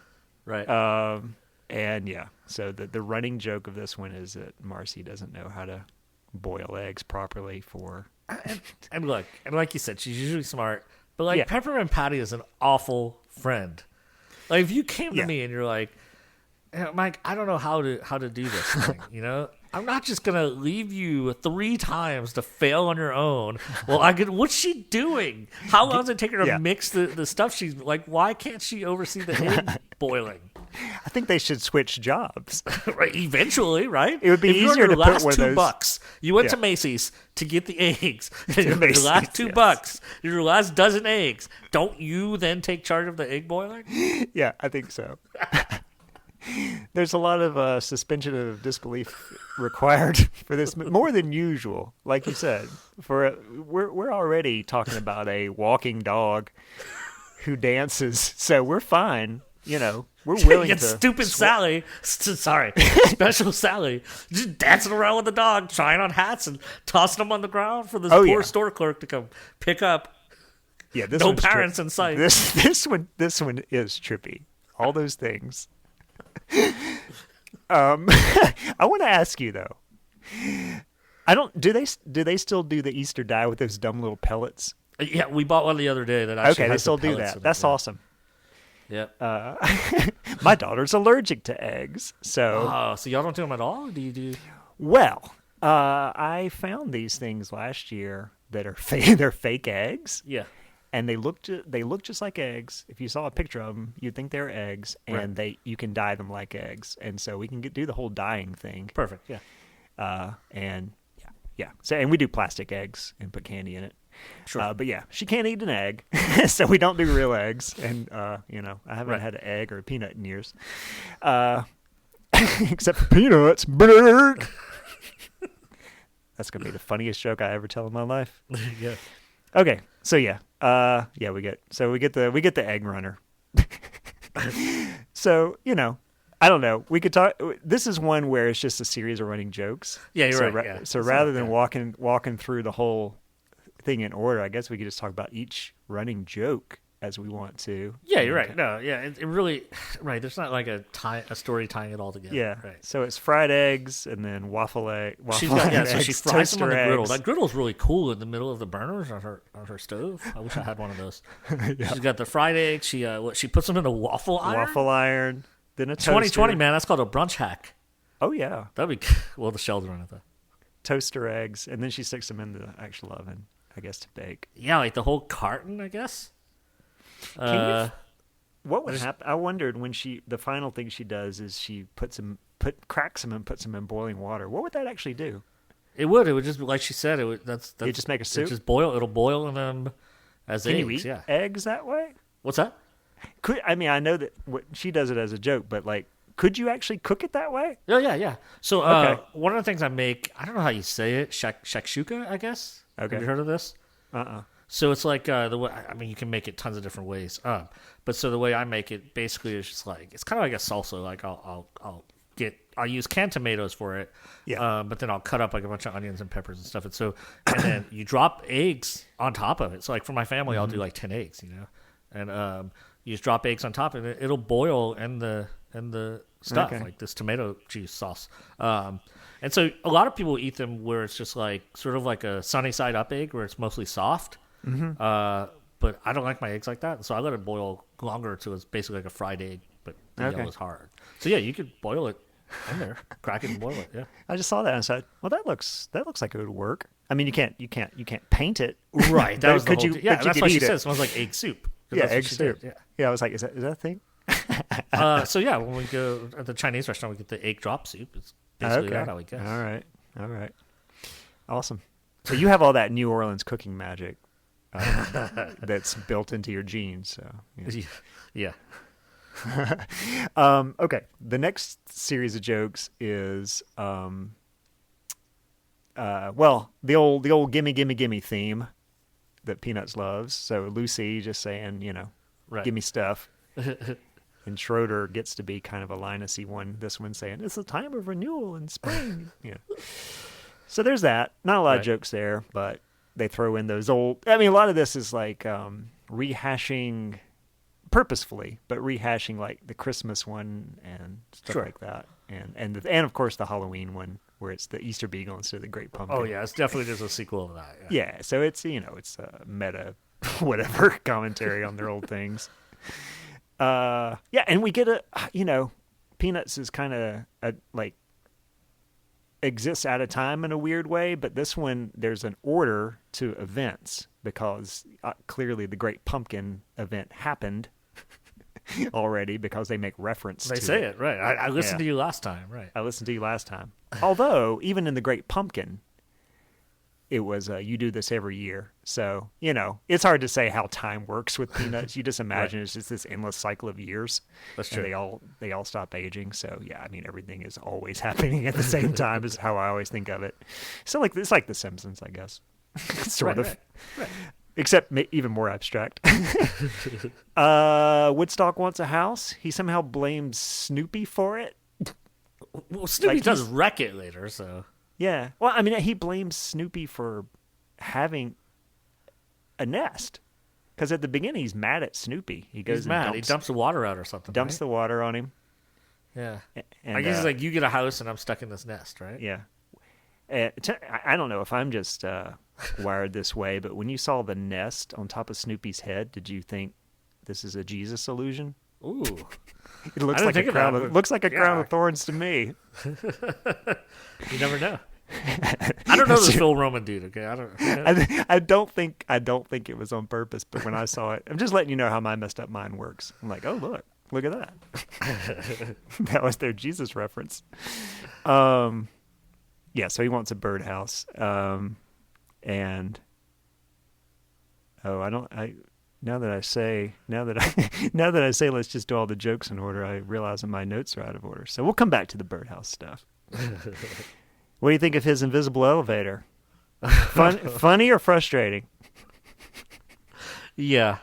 Right. And yeah, so the running joke of this one is that Marcy doesn't know how to boil eggs properly for... And look, and like you said, she's usually smart, but Peppermint Patty is an awful friend. Like if you came to me and you're like, Mike, I don't know how to do this thing, I'm not just gonna leave you 3 times to fail on your own. Well, what's she doing? How long does it take her to mix the stuff? She's like, why can't she oversee the egg boiling? I think they should switch jobs. Right, eventually, right? It would be easier to put one of those. $2. You went to Macy's to get the eggs. Your last $2, your last dozen eggs. Don't you then take charge of the egg boiling? Yeah, I think so. There's a lot of suspension of disbelief required for this, more than usual. Like you said, we're already talking about a walking dog who dances, so we're fine. We're willing to. Stupid Sally, special Sally, just dancing around with the dog, trying on hats and tossing them on the ground for this poor store clerk to come pick up. Yeah, this no parents in sight. This one is trippy. All those things. I want to ask you though. Do they still do the Easter dye with those dumb little pellets? Yeah, we bought one the other day that actually they has still the do pellets that. in That's it, awesome. Yeah. My daughter's allergic to eggs, so. So y'all don't do them at all? Or do you do? Well, I found these things last year that are they're fake eggs. Yeah. And they look just like eggs. If you saw a picture of them, you'd think they were eggs, and you can dye them like eggs. And so we can do the whole dyeing thing. Perfect. Yeah. So we do plastic eggs and put candy in it. Sure. But yeah, she can't eat an egg, so we don't do real eggs. And I haven't had an egg or a peanut in years, except for peanuts. That's gonna be the funniest joke I ever tell in my life. Yeah. Okay, so we get the egg runner. So I don't know. We could talk. This is one where it's just a series of running jokes. Yeah, you're right. So rather than walking through the whole thing in order, I guess we could just talk about each running joke as we want to. Yeah, you're right. No, yeah, it really right. There's not like a story tying it all together. Yeah, right. So it's fried eggs and then waffle she fries them on the griddle. That griddle is really cool in the middle of the burners on her stove. I wish I had one of those. Yeah. She's got the fried eggs. She puts them in a waffle iron. Then a toaster. 2020, man. That's called a brunch hack. Oh yeah, that'd be the shells are in it though. Toaster eggs, and then she sticks them in the actual oven, I guess, to bake. Yeah, like the whole carton, I guess. What would happen? I wondered when the final thing she does is she cracks them and puts them in boiling water. What would that actually do? It would just, like she said, it just make a soup. It'll boil in them as eggs. Can you eat eggs that way? What's that? I know that she does it as a joke, but could you actually cook it that way? Yeah. So one of the things I make, I don't know how you say it, shakshuka, I guess. Okay. Have you heard of this? So it's like the way, you can make it tons of different ways. But so the way I make it basically is just it's kind of like a salsa. Like I'll use canned tomatoes for it. Yeah. But then I'll cut up like a bunch of onions and peppers and stuff. And then you drop eggs on top of it. So like for my family, I'll do like 10 eggs, And You just drop eggs on top, and it'll boil in the stuff, Okay. like this tomato cheese sauce. And so a lot of people eat them where it's just like sort of like a sunny side up egg, where it's mostly soft. Mm-hmm. But I don't like my eggs like that, so I let it boil longer until it's basically like a fried egg, but the yellow is hard. So yeah, you could boil it in there, crack it and boil it. Yeah, I just saw that and said, "Well, that looks like it would work." I mean, you can't paint it, right? That was the could whole you? yeah, but that's you why could she eat said it. it smells like egg soup. 'Cause Yeah, that's what egg she soup. did, Yeah, I was like, is that a thing? So yeah, when we go at the Chinese restaurant, we get the egg drop soup. It's basically that, I would guess. All right, awesome. So you have all that New Orleans cooking magic that's built into your genes. So Yeah. okay. The next series of jokes is the old gimme theme that Peanuts loves. So Lucy just saying, Right. give me stuff. And Schroeder gets to be kind of a Linus-y one. This one saying, it's a time of renewal and spring. Yeah. So there's that. Not a lot of jokes there, but they throw in those old... I mean, a lot of this is like rehashing purposefully, but rehashing like the Christmas one and stuff like that. And of course the Halloween one where it's the Easter Beagle instead of the Great Pumpkin. Oh, yeah. It's definitely just a sequel of that. Yeah, so it's, it's a meta commentary on their old things. And we get Peanuts is kind of like exists at a time in a weird way, but this one there's an order to events because clearly the Great Pumpkin event happened already because they make reference to it. They say it, right. I listened to you last time, right. I listened to you last time. Although, even in the Great Pumpkin, it was you do this every year. So, it's hard to say how time works with Peanuts. You just imagine it's just this endless cycle of years. That's true. And they all stop aging. So, yeah, I mean, everything is always happening at the same time is how I always think of it. So, it's like The Simpsons, I guess. Sort of. Right. Except even more abstract. Woodstock wants a house. He somehow blames Snoopy for it. Well, Snoopy does wreck it later, so... Yeah. Well, I mean, he blames Snoopy for having a nest. Because at the beginning, he's mad at Snoopy. He goes he dumps the water out or something. Dumps the water on him. Yeah. And, I guess it's like, you get a house and I'm stuck in this nest, right? Yeah. I don't know if I'm just wired this way, but when you saw the nest on top of Snoopy's head, did you think this is a Jesus illusion? Ooh. It looks like a crown. It looks like a crown of thorns to me. You never know. I don't know this Phil Roman dude. Okay, I don't think it was on purpose. But when I saw it, I'm just letting you know how my messed up mind works. I'm like, oh look at that. That was their Jesus reference. Yeah. So he wants a birdhouse. And now that I say, let's just do all the jokes in order, I realize that my notes are out of order. So we'll come back to the birdhouse stuff. What do you think of his invisible elevator? Funny or frustrating? Yeah.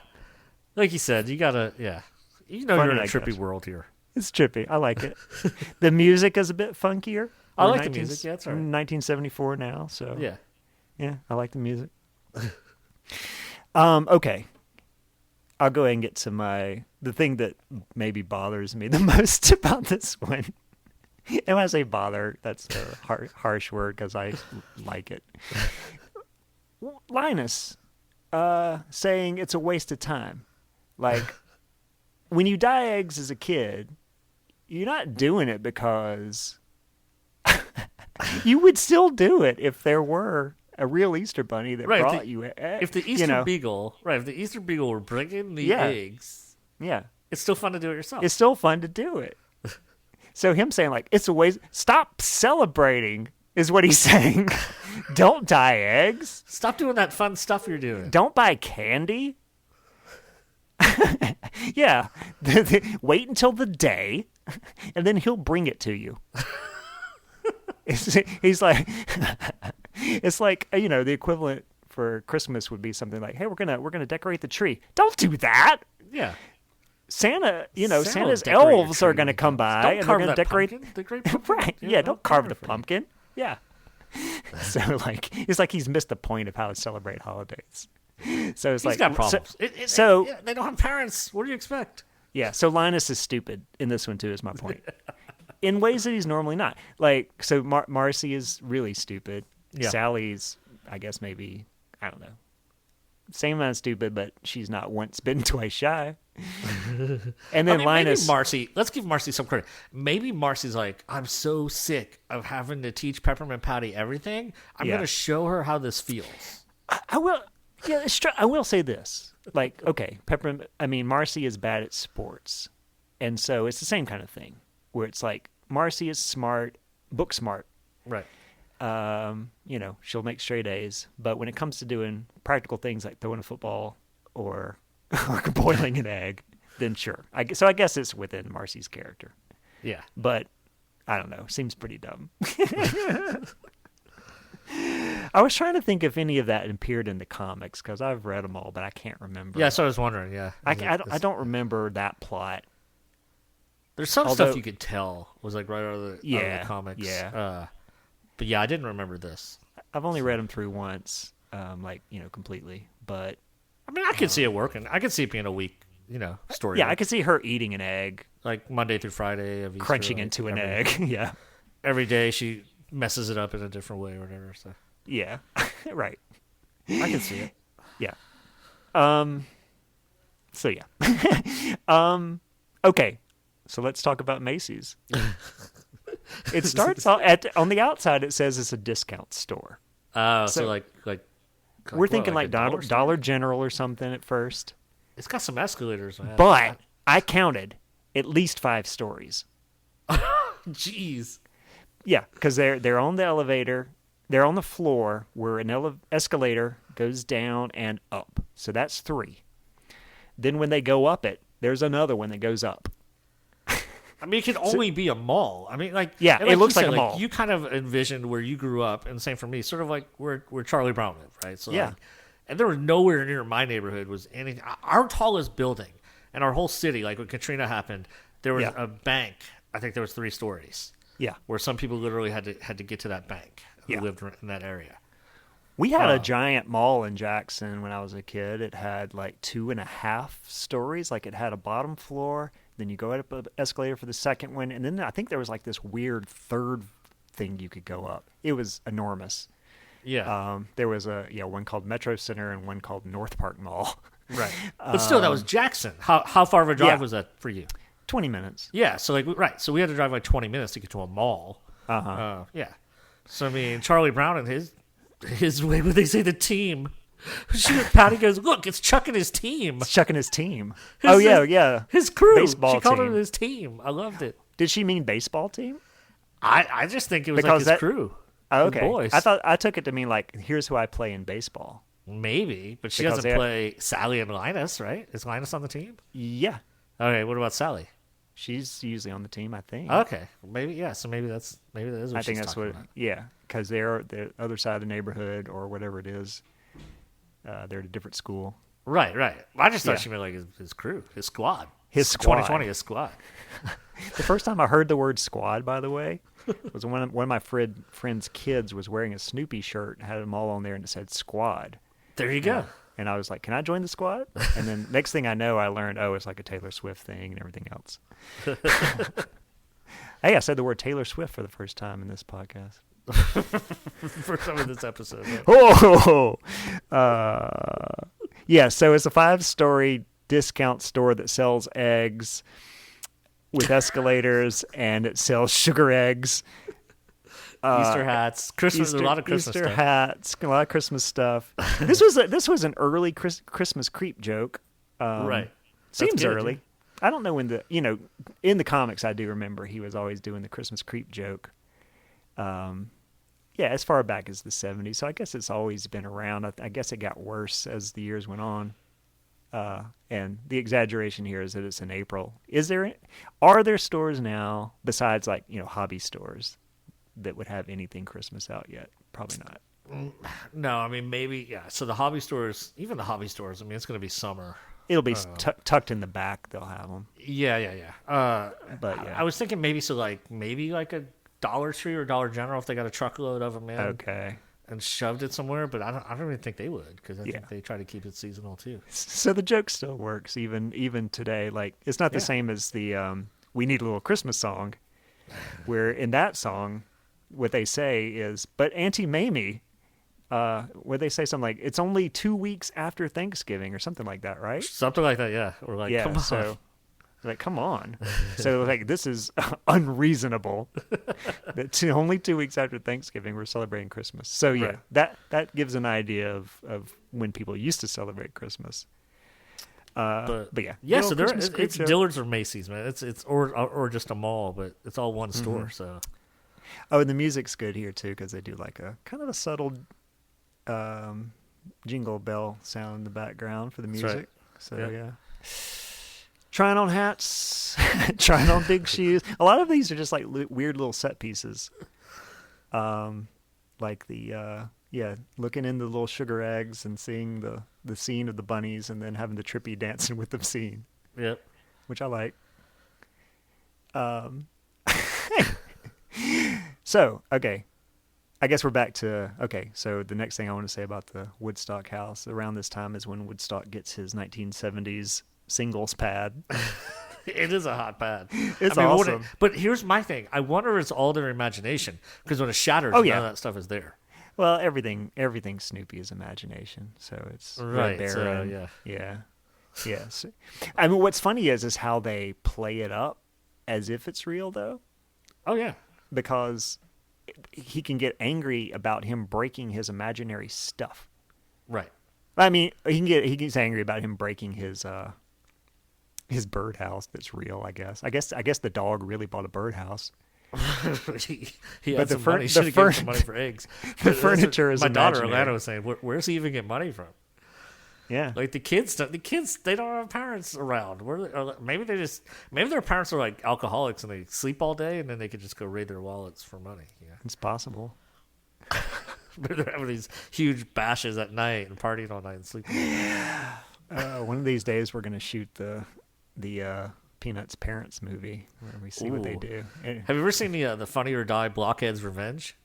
Like you said, you gotta, You know, funny, you're in a trippy world here. It's trippy. I like it. The music is a bit funkier. I like the music. Yeah, that's all right. 1974 now, so. Yeah, I like the music. Okay. I'll go ahead and get to the thing that maybe bothers me the most about this one. And when I say bother, that's a harsh word because I like it. Linus saying it's a waste of time. Like, when you dye eggs as a kid, you're not doing it because you would still do it if there were a real Easter bunny that brought you eggs. If the Easter Beagle, if the Easter Beagle were bringing the eggs, it's still fun to do it yourself. It's still fun to do it. So him saying like it's a waste. Stop celebrating is what he's saying. Don't dye eggs. Stop doing that fun stuff you're doing. Don't buy candy. Wait until the day, and then he'll bring it to you. He's like, it's like the equivalent for Christmas would be something like, hey, we're gonna decorate the tree. Don't do that. Yeah. Santa, Santa's elves are going to come by and they're going to decorate the great pumpkin. Right. Yeah, don't carve the pumpkin. Yeah. So it's like he's missed the point of how to celebrate holidays. So it's He's got problems. So they don't have parents. What do you expect? yeah, so Linus is stupid in this one too. Is my point. In ways that he's normally not. Like, so Marcy is really stupid. Yeah. Sally's, I guess maybe, I don't know, same amount of stupid, but she's not once bitten, twice shy. And then Linus. Maybe Marcy, let's give Marcy some credit. Maybe Marcy's like, I'm so sick of having to teach Peppermint Patty everything. I'm going to show her how this feels. I will. Yeah, it's true. I will say this. Like, okay, Marcy is bad at sports. And so it's the same kind of thing where it's like Marcy is smart, book smart. Right. She'll make straight A's. But when it comes to doing practical things like throwing a football or boiling an egg, then sure. So I guess it's within Marcy's character. Yeah. But I don't know. Seems pretty dumb. I was trying to think if any of that appeared in the comics because I've read them all, but I can't remember. Yeah, so I was wondering. Yeah, I don't remember that plot. There's some stuff you could tell was like right out of the comics. Yeah. But yeah, I didn't remember this. I've only read them through once, completely. But I mean, I could see it working. I could see it being a week, story. Yeah, I could see her eating an egg, like Monday through Friday of Easter, crunching into an egg. Yeah. Every day she messes it up in a different way or whatever. So. Yeah. Right. I can see it. Yeah. So yeah. Okay. So let's talk about Macy's. It starts on the outside. It says it's a discount store. Oh, so like we're thinking like Dollar General or something at first. It's got some escalators, man. But I counted at least 5 stories. Jeez. Yeah, because they're on the elevator. They're on the floor where an escalator goes down and up. So that's 3. Then when they go up it, there's another one that goes up. I mean, it can only be a mall. I mean, like... Yeah, it looks like a mall. You kind of envisioned where you grew up, and same for me, sort of like where Charlie Brown lived, right? So yeah. And there was nowhere near my neighborhood was anything... Our tallest building in our whole city, like when Katrina happened, there was a bank. I think there was 3 stories. Yeah. Where some people literally had to get to that bank who lived in that area. We had a giant mall in Jackson when I was a kid. It had like 2.5 stories. Like it had a bottom floor. Then you go up an escalator for the second one. And then I think there was like this weird third thing you could go up. It was enormous. Yeah. There was one called Metro Center and one called North Park Mall. Right. But still, that was Jackson. How far of a drive was that for you? 20 minutes. Yeah. So So we had to drive like 20 minutes to get to a mall. Yeah. So I mean, Charlie Brown and his way when they say the team. Patty goes, look, it's Chuck and his team. It's Chuck and his team. Yeah. His crew. Baseball she called team. him his team. I loved it. Did she mean baseball team? I just think it was like his crew. Oh, okay. Boys. I took it to mean like, here's who I play in baseball. Maybe, but she doesn't play Sally and Linus, right? Is Linus on the team? Yeah. Okay, what about Sally? She's usually on the team, I think. Okay, maybe So maybe that is what I think she's that's talking what. about. Yeah, because they're the other side of the neighborhood or whatever it is. They're at a different school. Right. I just thought she meant like his crew, his squad. His squad. 2020, his squad. The first time I heard the word squad, by the way, was when one of my friend's kids was wearing a Snoopy shirt, had them all on there, and it said squad. There you go. And I was like, can I join the squad? And then next thing I know, I learned, it's like a Taylor Swift thing and everything else. Hey, I said the word Taylor Swift for the first time in this podcast. First time in this episode. Right? Yeah, so it's a 5-story discount store that sells eggs with escalators, and it sells sugar eggs. Easter hats, Christmas, a lot of Christmas Easter stuff. hats, a lot of Christmas stuff. This was an early Christmas creep joke. Right. Seems good, early. dude. I don't know when in the comics I do remember he was always doing the Christmas creep joke. As far back as the 70s. So I guess it's always been around. I guess it got worse as the years went on. And the exaggeration here is that it's in April. Are there stores now besides like, hobby stores that would have anything Christmas out yet? Probably not. No, I mean, maybe, yeah. So the hobby stores, even the hobby stores, I mean, it's going to be summer. It'll be tucked in the back. They'll have them. Yeah. But yeah. I was thinking maybe a Dollar Tree or Dollar General if they got a truckload of them in. Okay. and shoved it somewhere, but I don't even think they would, because I think they try to keep it seasonal too. So the joke still works even today. Like, it's not the same as the "We Need a Little Christmas" song, where in that song, what they say is, "But Auntie Mamie," where they say something like, "It's only 2 weeks after Thanksgiving," or something like that, right? Something like that, yeah. Or like, come on. So, like, come on. So, like, this is unreasonable. That only 2 weeks after Thanksgiving, we're celebrating Christmas. So, yeah, that gives an idea of when people used to celebrate Christmas. But yeah. Yeah, so it's Dillard's or Macy's, man. It's or just a mall, but it's all one store, so. Oh, and the music's good here, too, because they do, like, a kind of a subtle jingle bell sound in the background for the music. Right. So, yeah. Trying on hats, trying on big shoes. A lot of these are just like weird little set pieces. Like the looking in the little sugar eggs and seeing the scene of the bunnies, and then having the trippy dancing with them scene. Yep. Which I like. So, okay. I guess we're back to, so the next thing I want to say about the Woodstock house, around this time is when Woodstock gets his 1970s singles pad. It is a hot pad. It's awesome. But here's my thing. I wonder if it's all their imagination, because when it shatters, none of that stuff is there. Well, everything Snoopy is imagination, so it's right. Red So, yes. I mean, what's funny is how they play it up as if it's real, though. Oh yeah, because he can get angry about him breaking his imaginary stuff. Right. I mean, he gets angry about him breaking his birdhouse that's real, I guess. I guess the dog really bought a birdhouse. he had some money. Should have given some money for eggs. The furniture is imaginary. My daughter Alana was saying, "Where's he even get money from?" Yeah, like the kids they don't have parents around. Maybe their parents are like alcoholics and they sleep all day, and then they could just go raid their wallets for money. Yeah, it's possible. But they're having these huge bashes at night and partying all night and sleeping. One of these days, we're gonna shoot the Peanuts Parents movie where we see what they do. Have you ever seen the Funny or Die Blockhead's Revenge?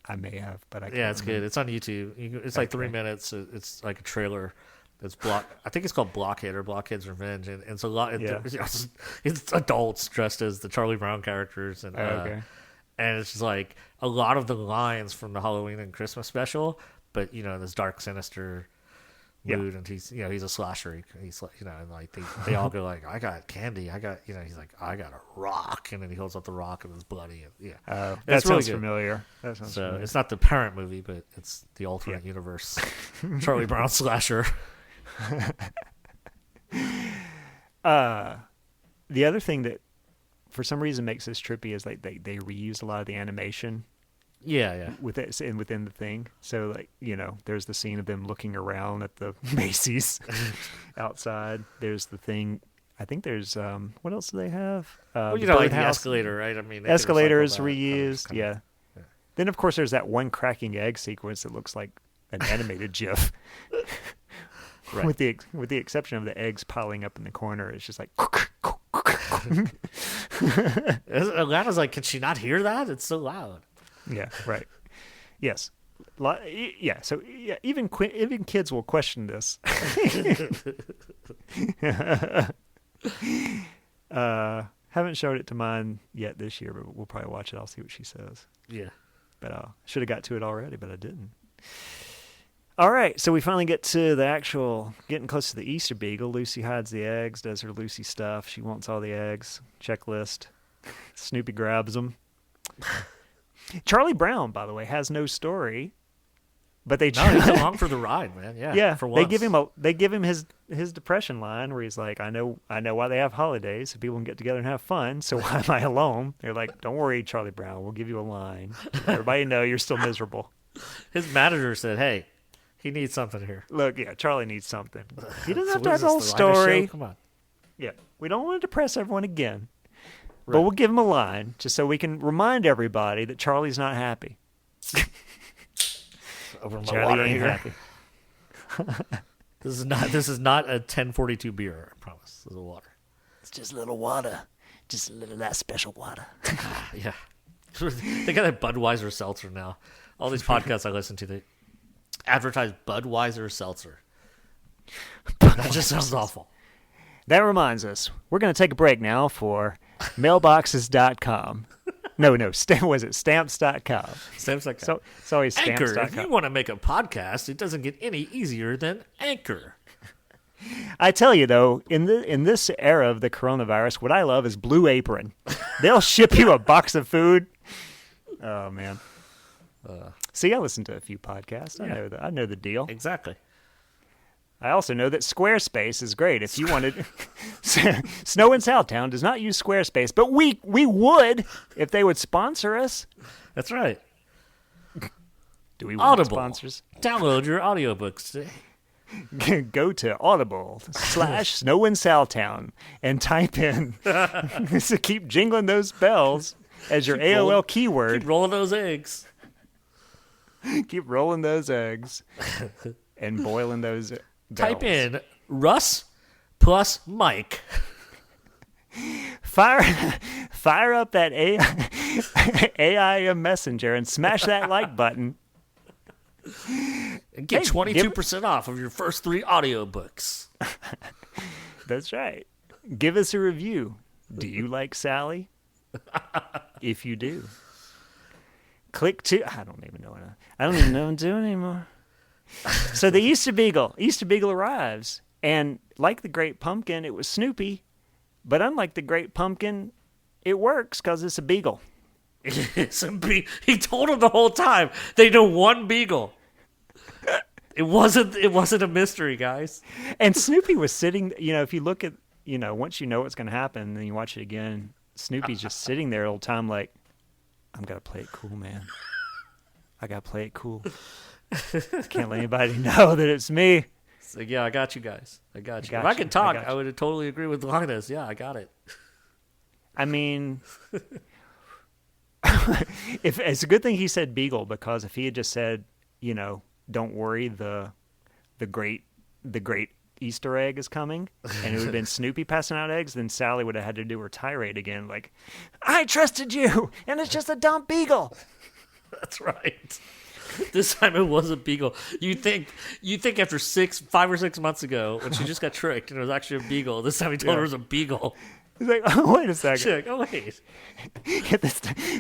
I may have, but I can't it's good. It's on YouTube. It's like 3 minutes. It's like a trailer. I think it's called Blockhead or Blockhead's Revenge, and it's a lot. It's adults dressed as the Charlie Brown characters, and and it's just like a lot of the lines from the Halloween and Christmas special, but this dark, sinister mood, and he's a slasher. He's like and like they all go like, I got candy, I got he's like, I got a rock, and then he holds up the rock and it's bloody. And, that sounds familiar. So it's not the parent movie, but it's the alternate universe Charlie Brown slasher. The other thing that for some reason makes this trippy is like they reuse a lot of the animation. Yeah. Within the thing. So, like, there's the scene of them looking around at the Macy's outside. There's the thing. I think there's what else do they have? The escalator, right? I mean, escalator is reused. Yeah. Then of course there's that one cracking egg sequence that looks like an animated GIF. Right. With the exception of the eggs piling up in the corner, it's just like. Alana's like, can she not hear that? It's so loud. Yeah, right. Yes. Yeah, so even kids will question this. Haven't showed it to mine yet this year, but we'll probably watch it. I'll see what she says. Yeah. But I should have got to it already, but I didn't. All right, so we finally get to the actual getting close to the Easter Beagle. Lucy hides the eggs, does her Lucy stuff. She wants all the eggs. Checklist. Snoopy grabs them. Charlie Brown, by the way, has no story, but he's along for the ride, man. Yeah. For once. They give him his depression line where he's like, I know why they have holidays so people can get together and have fun. So why am I alone? They're like, don't worry, Charlie Brown, we'll give you a line. Everybody know you're still miserable. His manager said, hey, he needs something here. Look, Charlie needs something. He doesn't have to have the whole story. Come on. Yeah, we don't want to depress everyone again. Right. But we'll give him a line just so we can remind everybody that Charlie's not happy. Over my Charlie water ain't here. Happy. This is not a 1042 beer, I promise. This is water. It's just a little water. Just a little that special water. Yeah. They got a Budweiser seltzer now. All these podcasts I listen to, they advertise Budweiser seltzer. That just sounds awful. That reminds us, we're going to take a break now for mailboxes.com. No, was it stamps.com? Stamps.com. So it's always Anchor. stamps.com. If you want to make a podcast, it doesn't get any easier than Anchor. I tell you, though, in this era of the coronavirus, what I love is Blue Apron. They'll ship you a box of food. Oh, man. See, I listen to a few podcasts. I know the deal. Exactly. I also know that Squarespace is great. If you wanted, Snow in Southtown does not use Squarespace, but we would if they would sponsor us. That's right. Do we want Audible. sponsors? Download your audiobooks today. Go to Audible/Snow in Southtown and type in so keep jingling those bells as your AOL keyword. Keep rolling those eggs. Keep rolling those eggs and boiling those bells. Type in Russ plus Mike. Fire up that AIM messenger and smash that like button. And get 22% off of your first 3 audiobooks. That's right. Give us a review. Do you like Sally? If you do, click to. I don't even know what I'm doing anymore. So the Easter Beagle arrives, and like the Great Pumpkin, it was Snoopy, but unlike the Great Pumpkin, it works because it's a beagle. He told him the whole time. They know one beagle. It wasn't a mystery, guys. And Snoopy was sitting. If you look at, once you know what's going to happen, then you watch it again. Snoopy's just sitting there all the time, like, I'm gonna play it cool, man. I gotta play it cool. Can't let anybody know that it's me. So, yeah, I got you guys. I got you. If you. I could talk, I I would totally agree with Linus. Yeah, I got it. I mean, if it's a good thing he said beagle, because if he had just said, don't worry, the great Easter egg is coming, and it would have been Snoopy passing out eggs, then Sally would have had to do her tirade again, like, I trusted you, and it's just a dumb beagle. That's right. This time it was a beagle. You think after 5 or 6 months ago, when she just got tricked and it was actually a beagle, this time he told her it was a beagle. He's like, oh, wait a second. She's like, oh, wait.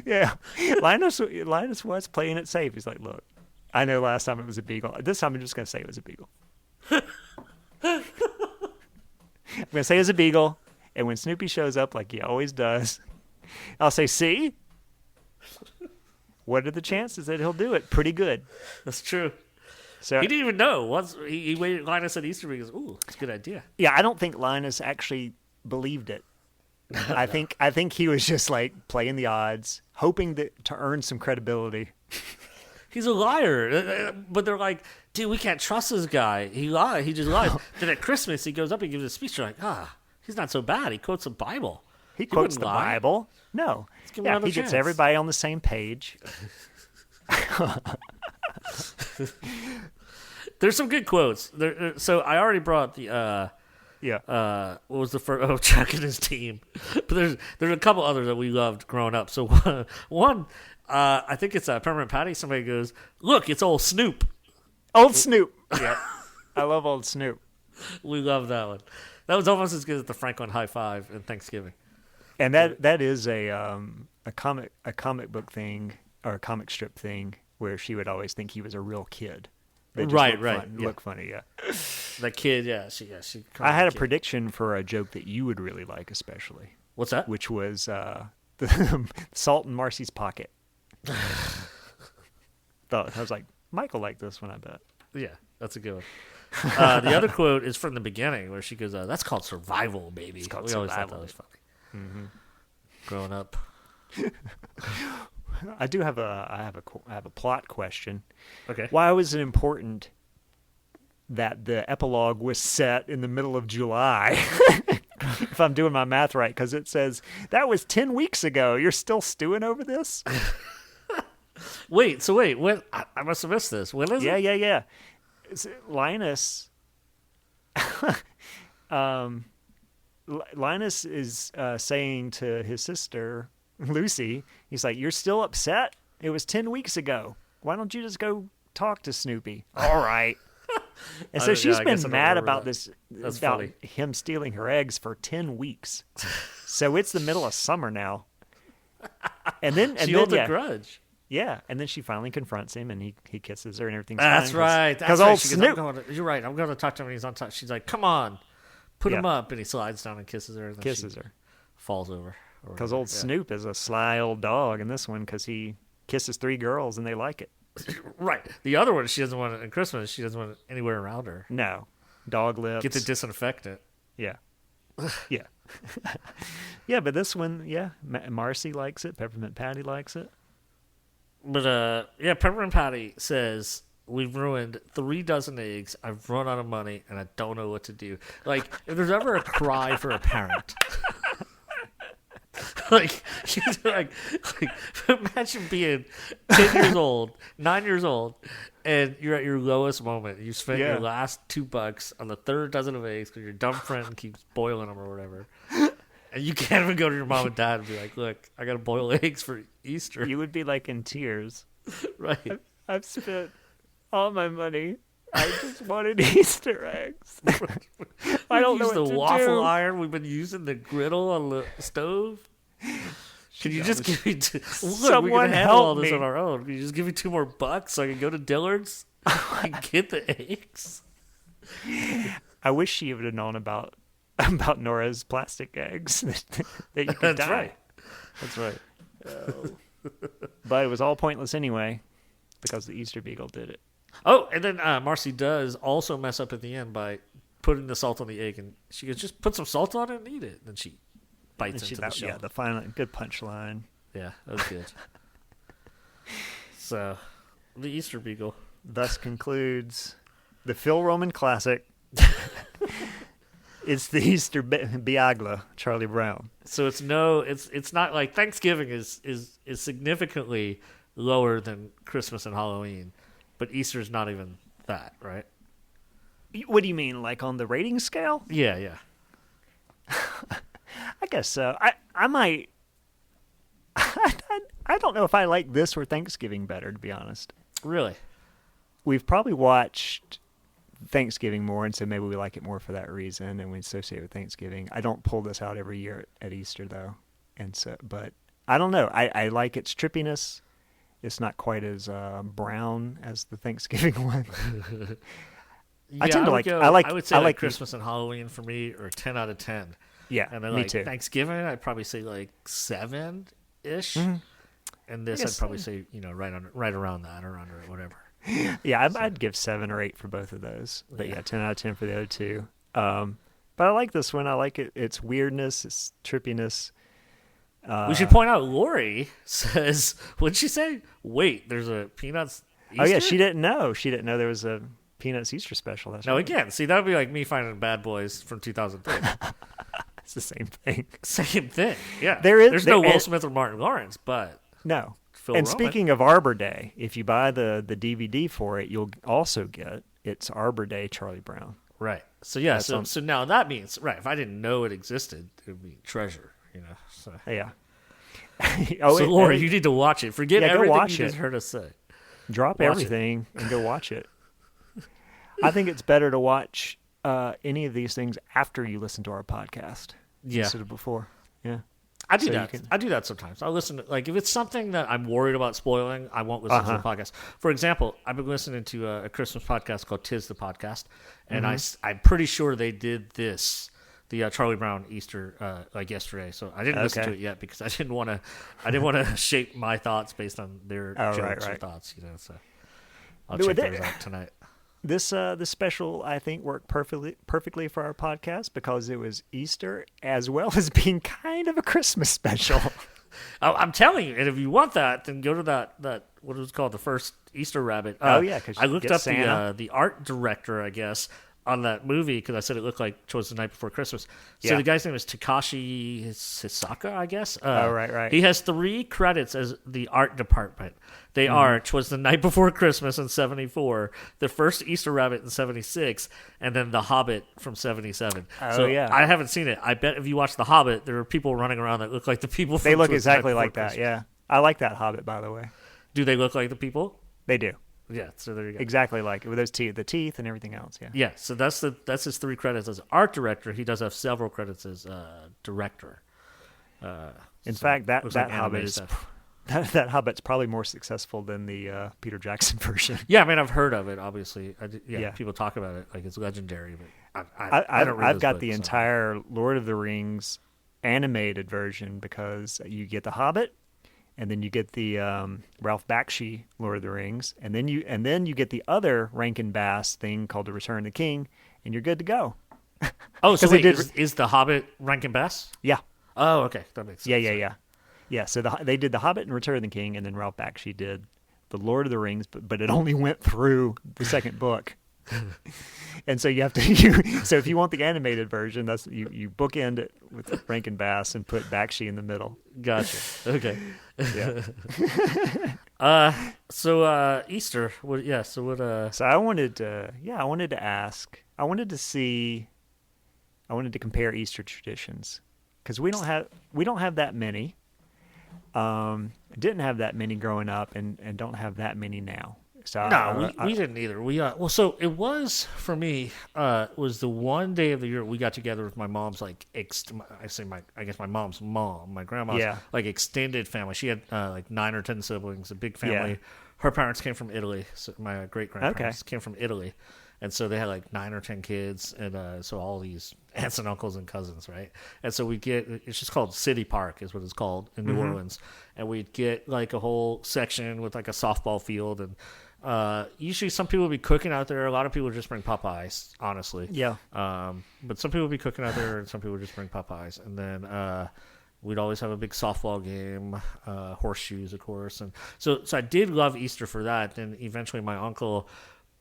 Yeah. Linus was playing it safe. He's like, look, I know last time it was a beagle. This time I'm just going to say it was a beagle. I'm going to say it was a beagle, and when Snoopy shows up like he always does, I'll say, see? What are the chances that he'll do it? Pretty good. That's true. So he didn't even know. Once he waited, Linus at Easter Beagle goes, ooh, that's a good idea. Yeah, I don't think Linus actually believed it. I think he was just like playing the odds, hoping to earn some credibility. He's a liar. But they're like, dude, we can't trust this guy. He lied. He just lied. Then at Christmas, he goes up and gives a speech. They're like, he's not so bad. He quotes the Bible. He quotes the lie. Bible. No. Yeah, he gets everybody on the same page. There's some good quotes. So I already brought the what was the first? Oh, Chuck and his team. But there's a couple others that we loved growing up. So one, I think it's Permanent Patty. Somebody goes, look, it's old Snoop. Old Snoop. Yeah, I love old Snoop. We love that one. That was almost as good as the Franklin High Five in Thanksgiving. And that is a comic book thing, or a comic strip thing, where she would always think he was a real kid. Right. Look funny, yeah. That kid, yeah. She. I had a prediction for a joke that you would really like, especially. What's that? Which was the Salt in Marcy's pocket. I was like, Michael liked this one, I bet. Yeah, that's a good one. The other quote is from the beginning, where she goes, "That's called survival, baby." It's called we survival. Always thought that was funny. Mm-hmm. Growing up. I do have a plot question. Okay. Why was it important that the epilogue was set in the middle of July? If I'm doing my math right, because it says that was 10 weeks ago. You're still stewing over this? Wait. When? I must have missed this. When is it? Yeah. Linus. Linus is saying to his sister Lucy, he's like, "You're still upset? It was 10 weeks ago. why don't you just go talk to Snoopy? All right. And so she's been mad about this, That's about funny. him stealing her eggs for 10 weeks. So it's the middle of summer now. And then She holds a grudge. Yeah, and then she finally confronts him, and he kisses her, and everything's That's fine. right. Because That's right. old She goes, Snoop you're right. I'm going to talk to him when he's on top. She's like, come on, put him up. And he slides down and kisses her. And then kisses she her. falls over. Because old Snoop is a sly old dog in this one, because he kisses 3 girls, and they like it. Right. The other one, she doesn't want it in Christmas. She doesn't want it anywhere around her. No. Dog lips. Get the disinfectant. Yeah. Yeah. Yeah, but this one, yeah, Marcy likes it. Peppermint Patty likes it. But, Peppermint Patty says, we've ruined 3 dozen eggs. I've run out of money, and I don't know what to do. Like, if there's ever a cry for a parent... like imagine being 10 years old, 9 years old, and you're at your lowest moment. You spent your last $2 on the 3rd dozen of eggs because your dumb friend keeps boiling them or whatever. And you can't even go to your mom and dad and be like, look, I got to boil eggs for Easter. You would be like in tears. Right. I've spent all my money. I just wanted Easter eggs. I don't know what to do. The waffle iron. We've been using the griddle on the stove. Can you just give me look, we can handle all this on our own. Can you just give me $2 so I can go to Dillard's and get the eggs? I wish she would have known about Nora's plastic eggs that you could That's die. right. That's right. But it was all pointless anyway because the Easter Beagle did it. Oh, and then Marcy does also mess up at the end by putting the salt on the egg, and she goes, just put some salt on it and eat it. And then she bites into the shell. Yeah, the final good punchline. Yeah, that was good. So, the Easter Beagle. Thus concludes the Phil Roman classic. It's the Easter Beagle, Charlie Brown. So it's not like Thanksgiving is significantly lower than Christmas and Halloween, but Easter's not even that, right? What do you mean, like on the rating scale? Yeah. I guess so. I might. I don't know if I like this or Thanksgiving better, to be honest. Really? We've probably watched Thanksgiving more, and so maybe we like it more for that reason, and we associate with Thanksgiving. I don't pull this out every year at Easter, though, and so. But I don't know. I like its trippiness. It's not quite as brown as the Thanksgiving one. Yeah, I tend to like. I would say like Christmas and Halloween for me are 10 out of 10. Yeah, and then me like too. Thanksgiving, I'd probably say like 7-ish, and this I'd probably say right around that or under it, whatever. Yeah, I'd give 7 or 8 for both of those. But yeah, 10 out of 10 for the other two. But I like this one. I like it. Its weirdness, its trippiness. We should point out Lori says, what did she say? Wait, there's a Peanuts Easter? Oh yeah, she didn't know. She didn't know there was a Peanuts Easter special. That's no, right. again, see, that would be like me finding Bad Boys from 2003. It's the same thing. Same thing. Yeah. There's no Will Smith or Martin Lawrence, but no. Phil And Roman. speaking of Arbor Day, if you buy the DVD for it, you'll also get it's Arbor Day Charlie Brown. Right. So yeah, so now that means if I didn't know it existed, it would be treasure, So Yeah. So Lori, you need to watch it. Forget everything watch you just it. heard us say. Drop Watch everything and go watch it. I think it's better to watch any of these things after you listen to our podcast. Yeah. Instead of before. Yeah. I do that. I do that sometimes. I'll listen to, if it's something that I'm worried about spoiling, I won't listen to the podcast. For example, I've been listening to a Christmas podcast called Tis the Podcast, and I'm pretty sure they did this, the Charlie Brown Easter, yesterday. So I didn't listen to it yet because I didn't want to shape my thoughts based on their jokes or thoughts. So I'll check those out tonight. This special, I think, worked perfectly for our podcast because it was Easter as well as being kind of a Christmas special. I'm telling you, and if you want that, then go to that what was it called, the first Easter Rabbit. Because I looked up the art director, I guess, on that movie because I said it looked like it was the night before Christmas. So the guy's name is Takashi Hisaka, I guess. Right. He has 3 credits as the art department. They are "'Twas the Night Before Christmas" in '74, the first Easter Rabbit in '76, and then The Hobbit from '77. I haven't seen it. I bet if you watch The Hobbit, there are people running around that look like the people. They look exactly like that. Yeah, I like that Hobbit, by the way. Do they look like the people? They do. Yeah, so there you go. Exactly like it with those the teeth and everything else. Yeah. Yeah, so that's his 3 credits as art director. He does have several credits as director. In fact, that like Hobbit is that Hobbit's probably more successful than the Peter Jackson version. Yeah, I mean, I've heard of it. Obviously, Yeah. people talk about it like it's legendary. But I've got the entire Lord of the Rings animated version because you get the Hobbit, and then you get the Ralph Bakshi Lord of the Rings, and then you get the other Rankin Bass thing called The Return of the King, and you're good to go. Oh, so wait, is the Hobbit Rankin Bass? Yeah. Oh, okay, that makes sense. Yeah. So they did the Hobbit and Return of the King, and then Ralph Bakshi did the Lord of the Rings, but it only went through the second book. And so you have to. So if you want the animated version, that's you bookend it with Rankin Bass and put Bakshi in the middle. Gotcha. Okay. Yeah. So Easter. What? Yeah. So what? So I wanted to ask. I wanted to compare Easter traditions because we don't have that many. Didn't have that many growing up, and don't have that many now. So no, we didn't either. So it was for me. Was the one day of the year we got together with my mom's my mom's mom, my grandma's like extended family. She had like 9 or 10 siblings, a big family. Yeah. Her parents came from Italy. So my great grandparents came from Italy, and so they had like 9 or 10 kids, and so all these aunts and uncles and cousins, right? And so it's just called City Park, is what it's called in New Orleans, and we'd get like a whole section with like a softball field and. Usually some people would be cooking out there. A lot of people would just bring Popeyes, honestly. Yeah. But some people would be cooking out there and some people would just bring Popeyes. And then we'd always have a big softball game, horseshoes, of course. And so I did love Easter for that. And eventually my uncle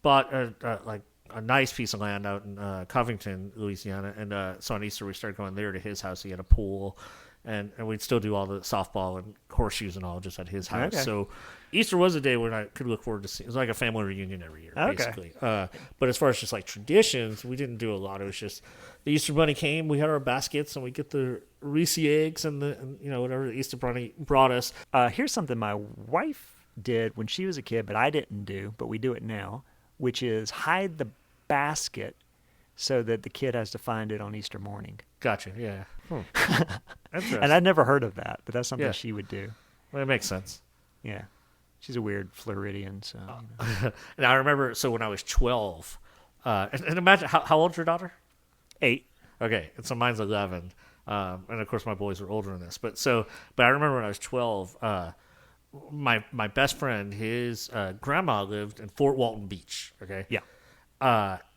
bought a nice piece of land out in Covington, Louisiana. And so on Easter we started going there to his house. He had a pool. And we'd still do all the softball and horseshoes and all just at his house. Okay. So Easter was a day when I could look forward to seeing. It was like a family reunion every year, basically. But as far as just like traditions, we didn't do a lot. It was just the Easter Bunny came, we had our baskets, and we get the Reese eggs and whatever the Easter Bunny brought us. Here's something my wife did when she was a kid, but I didn't do, but we do it now, which is hide the basket so that the kid has to find it on Easter morning. Gotcha, yeah. And I'd never heard of that, but that's something she would do. Well, it makes sense. Yeah. She's a weird Floridian, so. And I remember, so when I was 12, and imagine, how old's your daughter? 8. Okay, and so mine's 11. And of course my boys are older than this. But I remember when I was 12, my best friend, his grandma lived in Fort Walton Beach, okay? Yeah.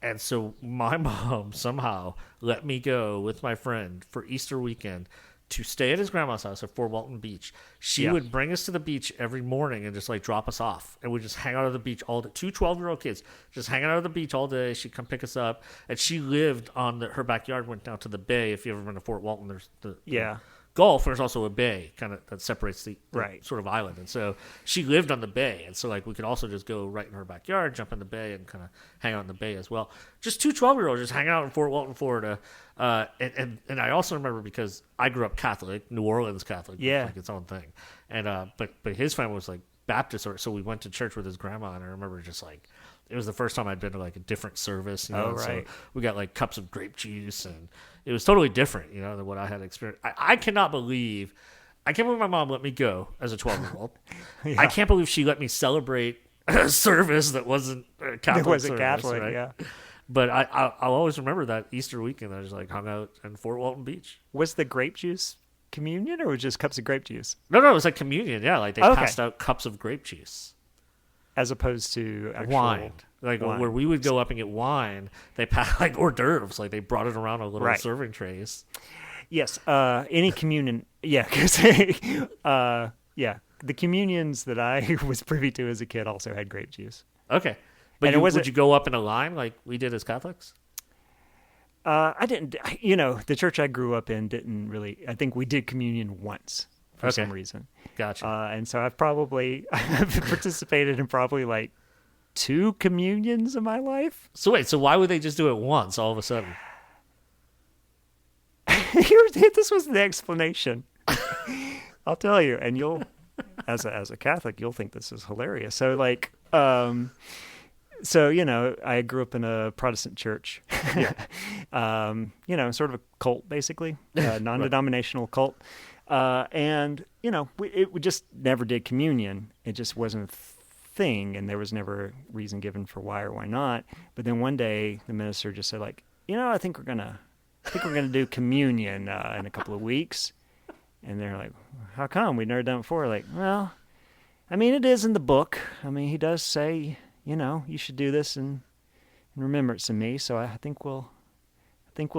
And so my mom somehow let me go with my friend for Easter weekend to stay at his grandma's house at Fort Walton Beach. She would bring us to the beach every morning and just like drop us off. And we'd just hang out at the beach all day. 2 12-year-old kids just hanging out at the beach all day. She'd come pick us up. And she lived on her backyard, went down to the bay. If you've ever been to Fort Walton, there's the Gulf, there's also a bay kind of that separates the sort of island. And so she lived on the bay. And so like we could also just go right in her backyard, jump in the bay and kind of hang out in the bay as well. Just 2 12-year-olds just hanging out in Fort Walton, Florida. And I also remember because I grew up Catholic, New Orleans Catholic, like its own thing. And but his family was like Baptist, so we went to church with his grandma, and I remember just like it was the first time I'd been to like a different service. So we got like cups of grape juice, and it was totally different, than what I had experienced. I can't believe my mom let me go as a 12-year-old. I can't believe she let me celebrate a service that wasn't a Catholic. It wasn't service, Catholic, right? yeah. But I'll always remember that Easter weekend. I just like hung out in Fort Walton Beach. Was the grape juice communion, or was it just cups of grape juice? No, it was like communion. Yeah, like they passed out cups of grape juice, as opposed to actual wine. Like wine. Where we would go up and get wine, they passed like hors d'oeuvres. Like they brought it around on little serving trays. Yes, any communion. Yeah, because the communions that I was privy to as a kid also had grape juice. Okay. But would you go up in a line like we did as Catholics? I didn't. The church I grew up in didn't really. I think we did communion once for some reason. Gotcha. And so I've participated in probably like 2 communions in my life. So wait, why would they just do it once all of a sudden? This was the explanation. I'll tell you, and you'll, as a Catholic, you'll think this is hilarious. So like So, I grew up in a Protestant church. Yeah. Sort of a cult, basically, a non-denominational cult. And, we just never did communion. It just wasn't a thing, and there was never a reason given for why or why not. But then one day, the minister just said, like, I think we're gonna do communion in a couple of weeks. And they're like, how come? We've never done it before. Like, well, I mean, it is in the book. I mean, he does say, you should do this in remembrance of me. So I think we'll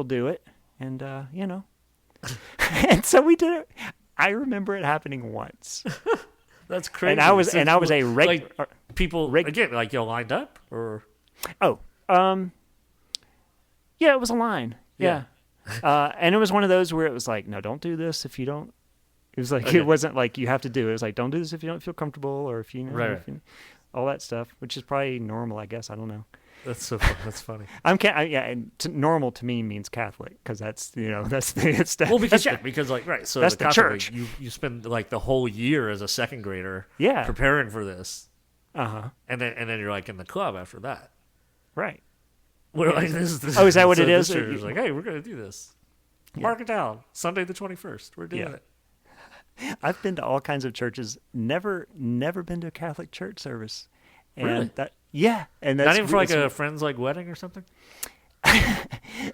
do it. And, and so we did it. I remember it happening once. That's crazy. And I was a regular. Like, people, again, like, lined up? Or? Oh, yeah, it was a line. Yeah. And it was one of those where it was like, no, don't do this if you don't. It was like, It wasn't like you have to do it. It was like, don't do this if you don't feel comfortable, or if you know, all that stuff, which is probably normal, I guess. I don't know. That's so funny. That's funny. And normal to me means Catholic, because that's it's well, because like so that's the the Catholic, church. You spend like the whole year as a second grader, preparing for this, and then you're like in the club after that, right? We're like, this is that what it is? It's like, hey, we're gonna do this. Mark it down, Sunday the 21st. We're doing it. I've been to all kinds of churches. Never been to a Catholic church service. And really? And that's not even for like a friend's like wedding or something.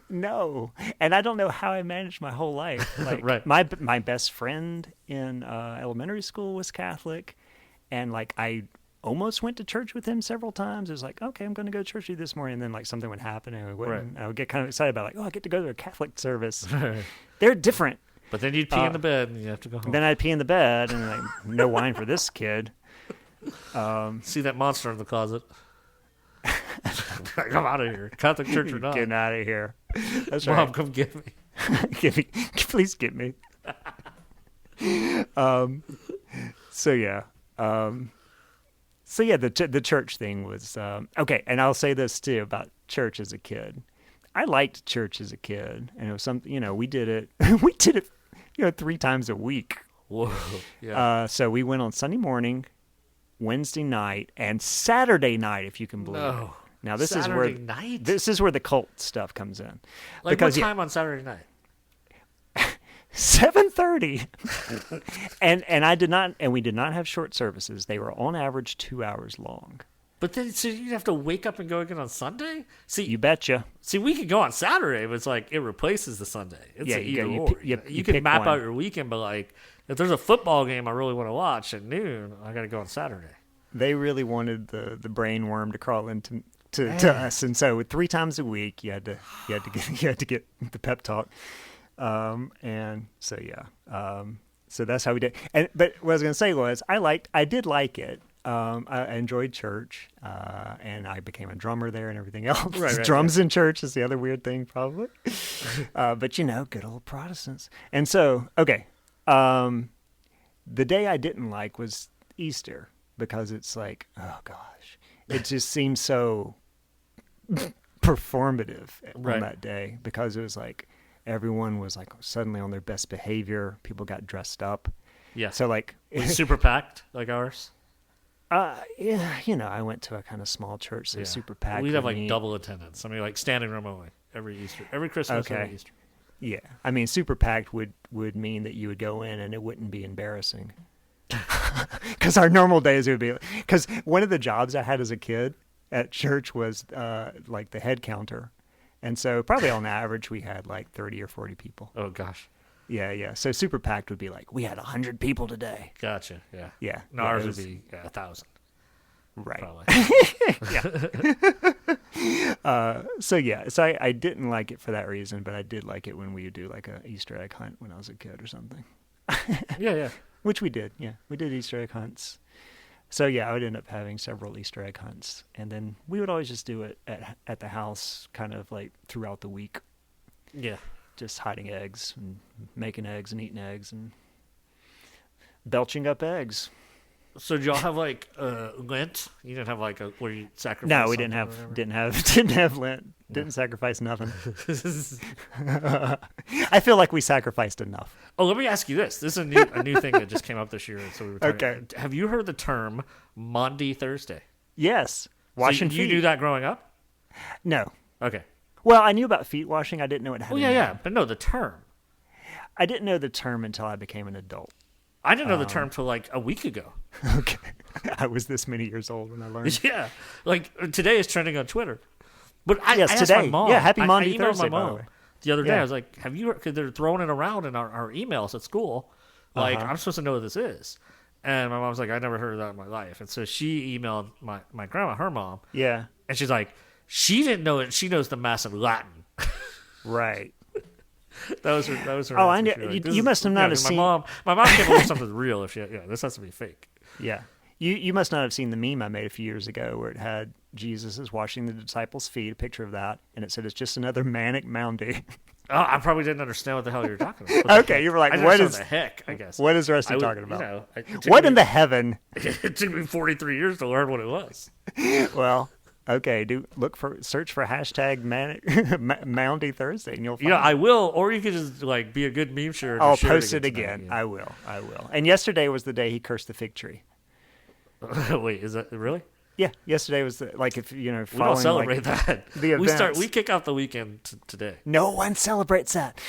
No, and I don't know how I managed my whole life. Like my best friend in elementary school was Catholic, and like I almost went to church with him several times. It was like, okay, I'm going to go to church with you this morning, and then like something would happen, and we wouldn't. I would get kind of excited about like, oh, I get to go to a Catholic service. They're different. But then you'd pee in the bed, and you have to go home. Then I'd pee in the bed, and like, no wine for this kid. See that monster in the closet. Come out of here. Catholic church or not. Getting out of here. That's Mom, right. come get me. Please get me. The church thing was okay. And I'll say this too about church as a kid. I liked church as a kid, and it was something. We did it. We did it 3 times a week. Whoa. Yeah. So we went on Sunday morning, Wednesday night, and Saturday night, if you can believe it. Now this is where the cult stuff comes in. Like, because, what time on Saturday night? 7:30. and we did not have short services. They were on average 2 hours long. But then, so you'd have to wake up and go again on Sunday? See, you betcha. See, we could go on Saturday, but it's like it replaces the Sunday. It's either or. You can map out your weekend, but like if there's a football game I really want to watch at noon, I got to go on Saturday. They really wanted the brain worm to crawl into to us, and so 3 times a week you had to get the pep talk, and so so that's how we did. But what I was going to say was I did like it. I enjoyed church, and I became a drummer there and everything else. Drums in church is the other weird thing, probably. But good old Protestants. And so, okay, the day I didn't like was Easter, because it's like, oh gosh, it just seems so performative on that day, because it was like everyone was like suddenly on their best behavior. People got dressed up. Yeah. So like, was super packed like ours. I went to a kind of small church, so super packed. We'd have like double attendance. I mean, like standing room only every Easter, every Christmas, every Easter. Yeah, I mean, super packed would mean that you would go in and it wouldn't be embarrassing. Because our normal days would be, because one of the jobs I had as a kid at church was like the head counter, and so probably on average we had like 30 or 40 people. Oh gosh. Yeah. So super packed would be like, we had 100 people today. Gotcha. Yeah. Yeah. No, ours would be 1,000. Right. Probably. So I didn't like it for that reason, but I did like it when we would do like a Easter egg hunt when I was a kid or something. Yeah. Which we did. Yeah, we did Easter egg hunts. So I would end up having several Easter egg hunts, and then we would always just do it at the house, kind of like throughout the week. Yeah. Just hiding eggs and making eggs and eating eggs and belching up eggs. So did y'all have like Lent? You didn't have like where you sacrifice? No, we didn't have Lent. Didn't sacrifice nothing. I feel like we sacrificed enough. Oh, let me ask you this. This is a new thing that just came up this year. So we were talking. Okay. Have you heard the term Maundy Thursday? Yes, So washing you feet. knew that growing up? No. Okay. Well, I knew about feet washing. I didn't know it had. Oh a yeah, name. yeah, but no, the term. I didn't know the term until I became an adult. I didn't know the term till like a week ago. Okay. I was this many years old when I learned. Yeah, like today is trending on Twitter. But I Yes, asked today. my mom. Yeah, happy Maundy I emailed Thursday, my by the mom way. the other day. Yeah. I was like, "Have you?" Because they're throwing it around in our emails at school. Like, I'm supposed to know what this is. And my mom's like, "I never heard of that in my life." And so she emailed my grandma, her mom, Yeah. and she's like, "She didn't know it. She knows the Mass of Latin." Right. That was her. Oh, I answer. knew. She was like, You "This is- must have not yeah, have 'cause seen. My mom can't believe something's real if she. Yeah, this has to be fake. Yeah. You must not have seen the meme I made a few years ago where it had Jesus is washing the disciples' feet, a picture of that, and it said it's just another manic Moundy. Oh, I probably didn't understand what the hell you were talking about. What the Okay, heck? you were like, I didn't what understand is- the heck? I guess. What is Rusty I would- talking about? You know, it took What me- in the heaven? It took me 43 years to learn what it was. Well, okay, search for hashtag manic Moundy Thursday, and you'll find You know, it. I will, or you could just like be a good meme share. I'll post it again. I will. And yesterday was the day he cursed the fig tree. Wait, is that really? Yeah, yesterday was if We don't following celebrate like, that. the We events. we kick off the weekend today. No one celebrates that,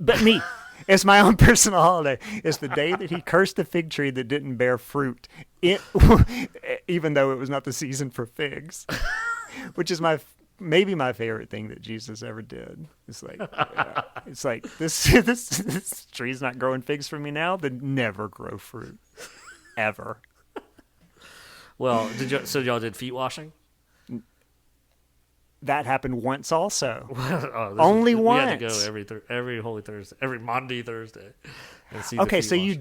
but me. It's my own personal holiday. It's the day that he cursed the fig tree that didn't bear fruit, even though it was not the season for figs, which is maybe my favorite thing that Jesus ever did. It's like, this tree's not growing figs for me now. Then never grow fruit, ever. Well, so y'all did feet washing? That happened once also. Only once. We had to go every Holy Thursday, every Maundy Thursday. And see the Okay, feet so you washing.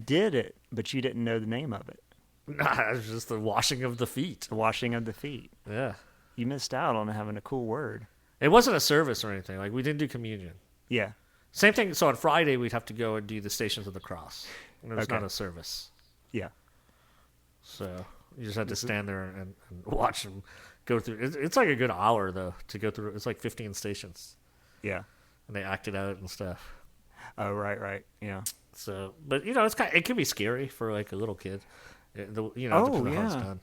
did it, but you didn't know the name of it. Nah, it was just the washing of the feet. The washing of the feet. Yeah. You missed out on having a cool word. It wasn't a service or anything. Like, we didn't do communion. Yeah. Same thing. So on Friday, we'd have to go and do the Stations of the Cross. And it was Okay. not a service. Yeah. So you just had to stand there and watch them go through. It's like a good hour, though, to go through. It's like 15 stations. Yeah. And they act it out and stuff. Oh, right. Yeah. So, but, it can be scary for, like, a little kid. Oh, depending on how it's yeah. done.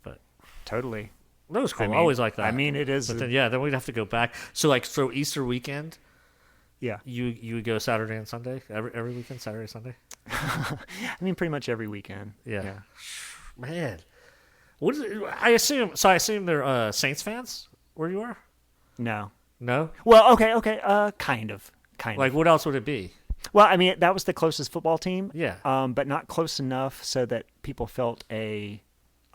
But Totally. that was cool. I I mean- always like that. I mean, it is. But then we'd have to go back. So Easter weekend, Yeah. you would go Saturday and Sunday every weekend, Saturday, Sunday. I mean, pretty much every weekend. Yeah. Man, what is it? I assume they're Saints fans where you are. No. No, Well, okay. Kind of. like what else would it be? Well, I mean, that was the closest football team. Yeah. But not close enough so that people felt a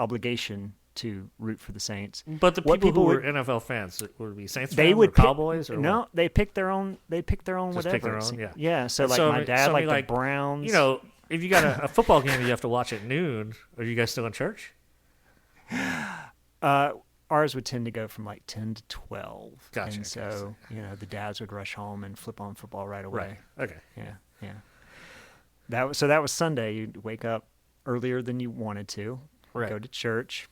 obligation to root for the Saints. But the What people who would- were NFL fans would it be Saints They fans would or pick- Cowboys or no, what? they picked their own. They picked their own Just whatever. pick their own, yeah. Yeah. So And like so, my dad so, I mean, liked the Browns. You know, if you got a football game you have to watch at noon, are you guys still in church? Ours would tend to go from like 10 to 12. Gotcha, And so, the dads would rush home and flip on football right away. Okay. Yeah. That was Sunday. You'd wake up earlier than you wanted to. Right. Go to church.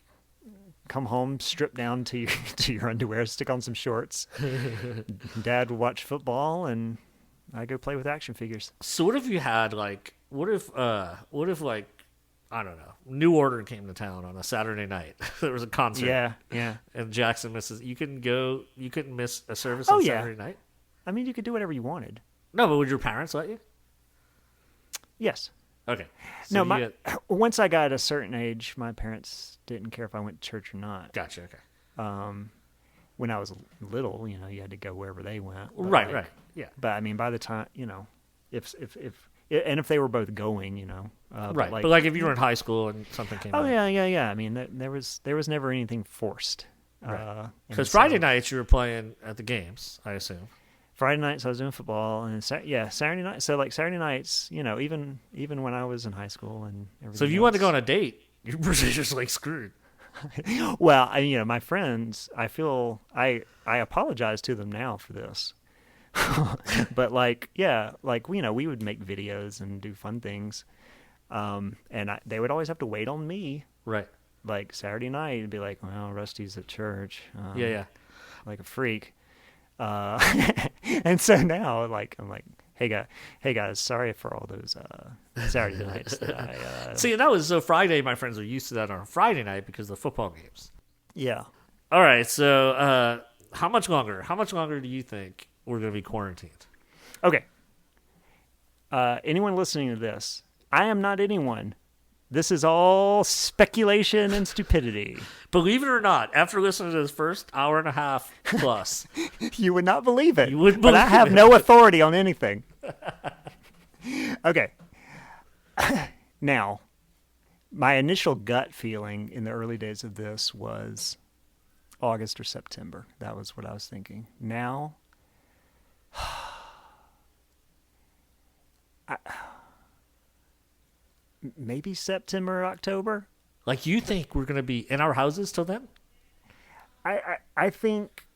Come home, strip down to your underwear, stick on some shorts. Dad would watch football, and I go play with action figures. So what if you had like what if like I don't know, New Order came to town on a Saturday night. There was a concert. Yeah. And Jackson misses. You couldn't miss a service Oh, on yeah. Saturday night? I mean, you could do whatever you wanted. No, but would your parents let you? Yes. Okay. No, So you once I got a certain age, my parents didn't care if I went to church or not. gotcha, okay. When I was little, you had to go wherever they went. But Right. Yeah. But I mean, by the time, if they were both going, Right. But like if you were in high school and something came Oh up. yeah. I mean, there was never anything forced. Right. And Because so Friday nights you were playing at the games, I assume. Friday nights I was doing football, and Saturday night. So like Saturday nights, even when I was in high school and everything. So if you wanted to go on a date, you were just like screwed. Well, my friends, I feel I apologize to them now for this. But we would make videos and do fun things. And they would always have to wait on me. Right. Like Saturday night, it'd be like, well, Rusty's at church. Yeah. Like a freak. And so now, I'm like, Hey guys, sorry for all those Saturday nights that I. See, and that was so Friday. My friends are used to that on a Friday night because of the football games. Yeah. All right, so how much longer? How much longer do you think we're going to be quarantined? Okay. Anyone listening to this, I am not anyone. This is all speculation and stupidity. Believe it or not, after listening to this first hour and a half plus, you would not believe it. You wouldn't but believe I have it. no authority on anything. Okay. Now, my initial gut feeling in the early days of this was August or September. That was what I was thinking. Now, maybe September or October. Like, you think we're going to be in our houses till then? I think,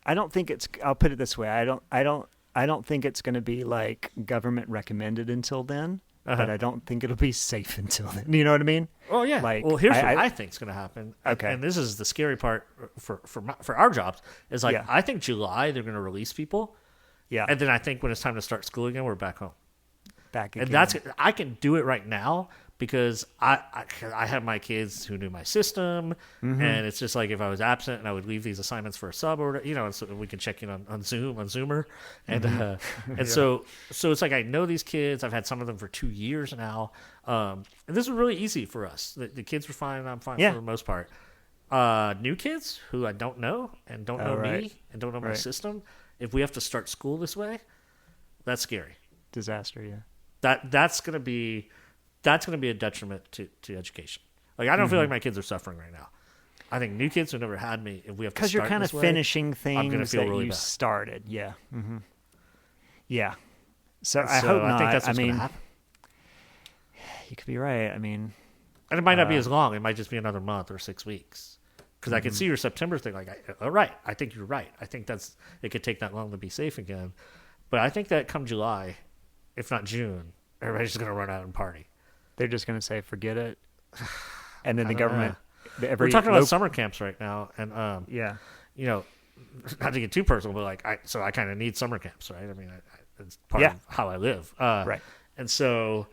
I don't think it's, I'll put it this way. I don't think it's going to be like government recommended until then, but I don't think it'll be safe until then. You know what I mean? Oh yeah. Like, well, here's what I think is going to happen. Okay. And this is the scary part for our jobs is like, Yeah. I think July they're going to release people. Yeah. And then I think when it's time to start school again, we're back home. Back again. And I can do it right now because I have my kids who knew my system, and it's just like if I was absent and I would leave these assignments for a sub or and so we can check in on Zoom on Zoomer, and and so it's like I know these kids. I've had some of them for 2 years now, and this was really easy for us. The kids were fine, and I'm fine for the most part. New kids who I don't know and don't know me and don't know my system. If we have to start school this way, that's scary. Disaster. Yeah. That's gonna be a detriment to education. Like I don't feel like my kids are suffering right now. I think new kids who never had me, if we have to Because start you're kind of this way, finishing I'm gonna things feel that really you bad. started. Yeah. Mm-hmm. Yeah. So And I hope not. I think that's what's mean, gonna happen. you could be right. I mean, And it might not be as long. It might just be another month or 6 weeks. Because I can see your September thing. Like, all right, I think you're right. I think it could take that long to be safe again. But I think that come July, if not June, everybody's just gonna run out and party. they're just going to say, forget it. And then the I don't government. We're talking about summer camps right now, and Yeah. not to get too personal, but like I kind of need summer camps, right? I mean, it's part of how I live, Right. And so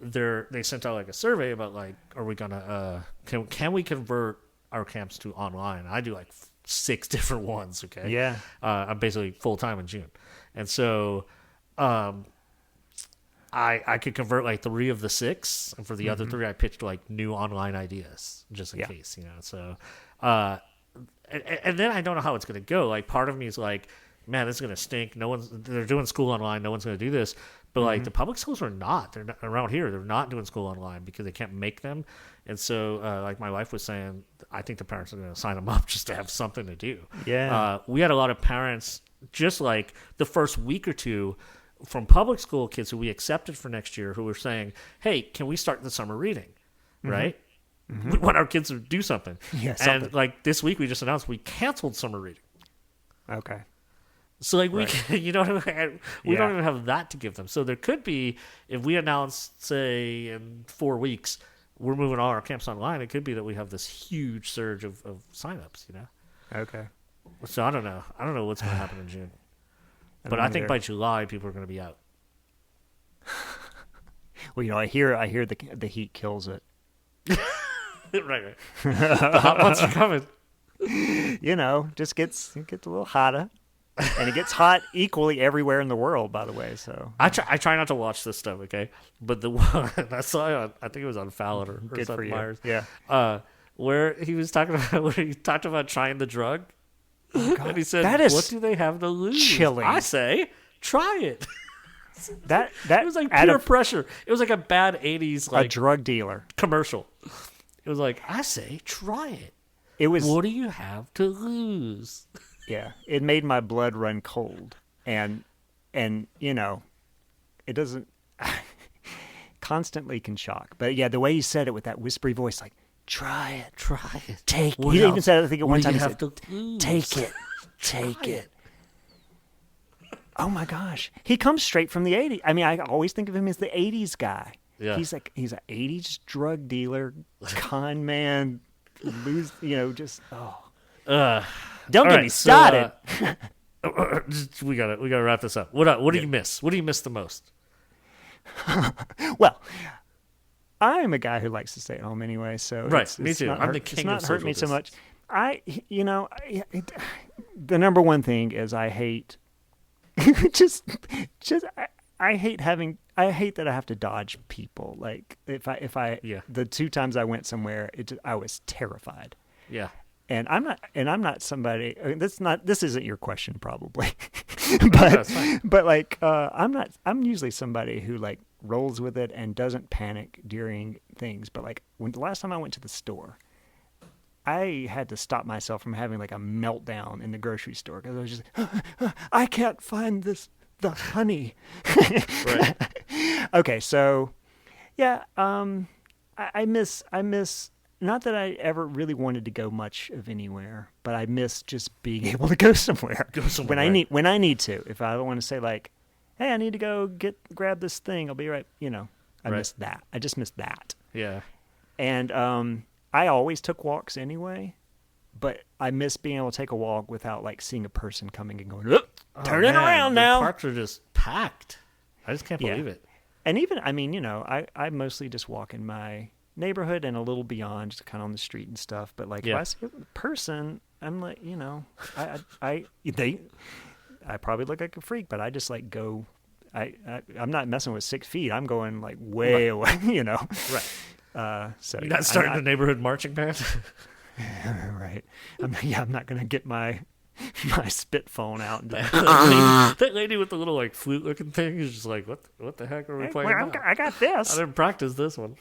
they sent out like a survey about like, are we gonna can we convert our camps to online? I do like 6 different ones. Okay, Yeah. I'm basically full time in June, and so I could convert like 3 of the 6, and for the other 3, I pitched like new online ideas just in case, So, and then I don't know how it's going to go. Like, part of me is like, man, this is going to stink. They're doing school online. No one's going to do this. But like the public schools are not. They're not, around here. They're not doing school online because they can't make them. And so, like my wife was saying, I think the parents are going to sign them up just to have something to do. Yeah. We had a lot of parents just like the first week or two from public school kids who we accepted for next year who were saying, hey, can we start the summer reading? Right? We want our kids to do something. Yeah, and something. like this week we just announced we canceled summer reading. Okay. So like we don't Yeah. even have that to give them. So there could be, if we announce, say in 4 weeks we're moving all our camps online, it could be that we have this huge surge of signups, Okay. So I don't know. I don't know what's going to happen in June. But don't I think either. by July people are going to be out. Well, I hear the heat kills it. right. The hot months are coming. Just it gets a little hotter, and it gets hot equally everywhere in the world. By the way, so I try not to watch this stuff, okay? But the one I saw on, I think it was on Fallon or good Seth for you. Meyers. Yeah. Where he was talking about trying the drug. And he said, That is what do they have to lose? chilling. I say, try it. That It was like out pure of pressure. It was like a bad 80s a like drug dealer. commercial. It was like, I say, try it. It was What do you have to lose? yeah. It made my blood run cold, and it doesn't constantly can shock. But yeah, the way he said it with that whispery voice, like try it, take. What He else? even said, I think at What one do time, you he have said, to lose? take it, take it. Oh my gosh, he comes straight from the '80s. I mean, I always think of him as the '80s guy. Yeah. He's an '80s drug dealer, con man, don't All get right, me so, started. we gotta wrap this up. What do you miss? What do you miss the most? Well, I'm a guy who likes to stay at home anyway, so right, me too. I'm the it's king not of hurt me social so much. The number one thing is I hate I hate that I have to dodge people. Like if I the 2 times I went somewhere, I was terrified. Yeah. And I'm not somebody. This isn't your question probably, but I'm usually somebody who like rolls with it and doesn't panic during things. But like the last time I went to the store, I had to stop myself from having like a meltdown in the grocery store because I was just I can't find the honey. Right. Okay, so yeah, I miss. Not that I ever really wanted to go much of anywhere, but I miss just being able to go somewhere. When I need to. If I want to say like, hey, I need to go grab this thing, I'll be right. I miss that. I just miss that. Yeah. And I always took walks anyway, but I miss being able to take a walk without like seeing a person coming and going, turn it around now. The parks are just packed. I just can't believe it. And even, I mostly just walk in my neighborhood and a little beyond, just kind of on the street and stuff. But like if I see a person, I'm like, I probably look like a freak, but I just like go. I'm not messing with 6 feet. I'm going like way away. Right. So you're not starting a neighborhood marching band. Right. I'm not gonna get my spit phone out. And that lady with the little like flute looking thing is just like, what the heck are we playing? I got this. I didn't practice this one.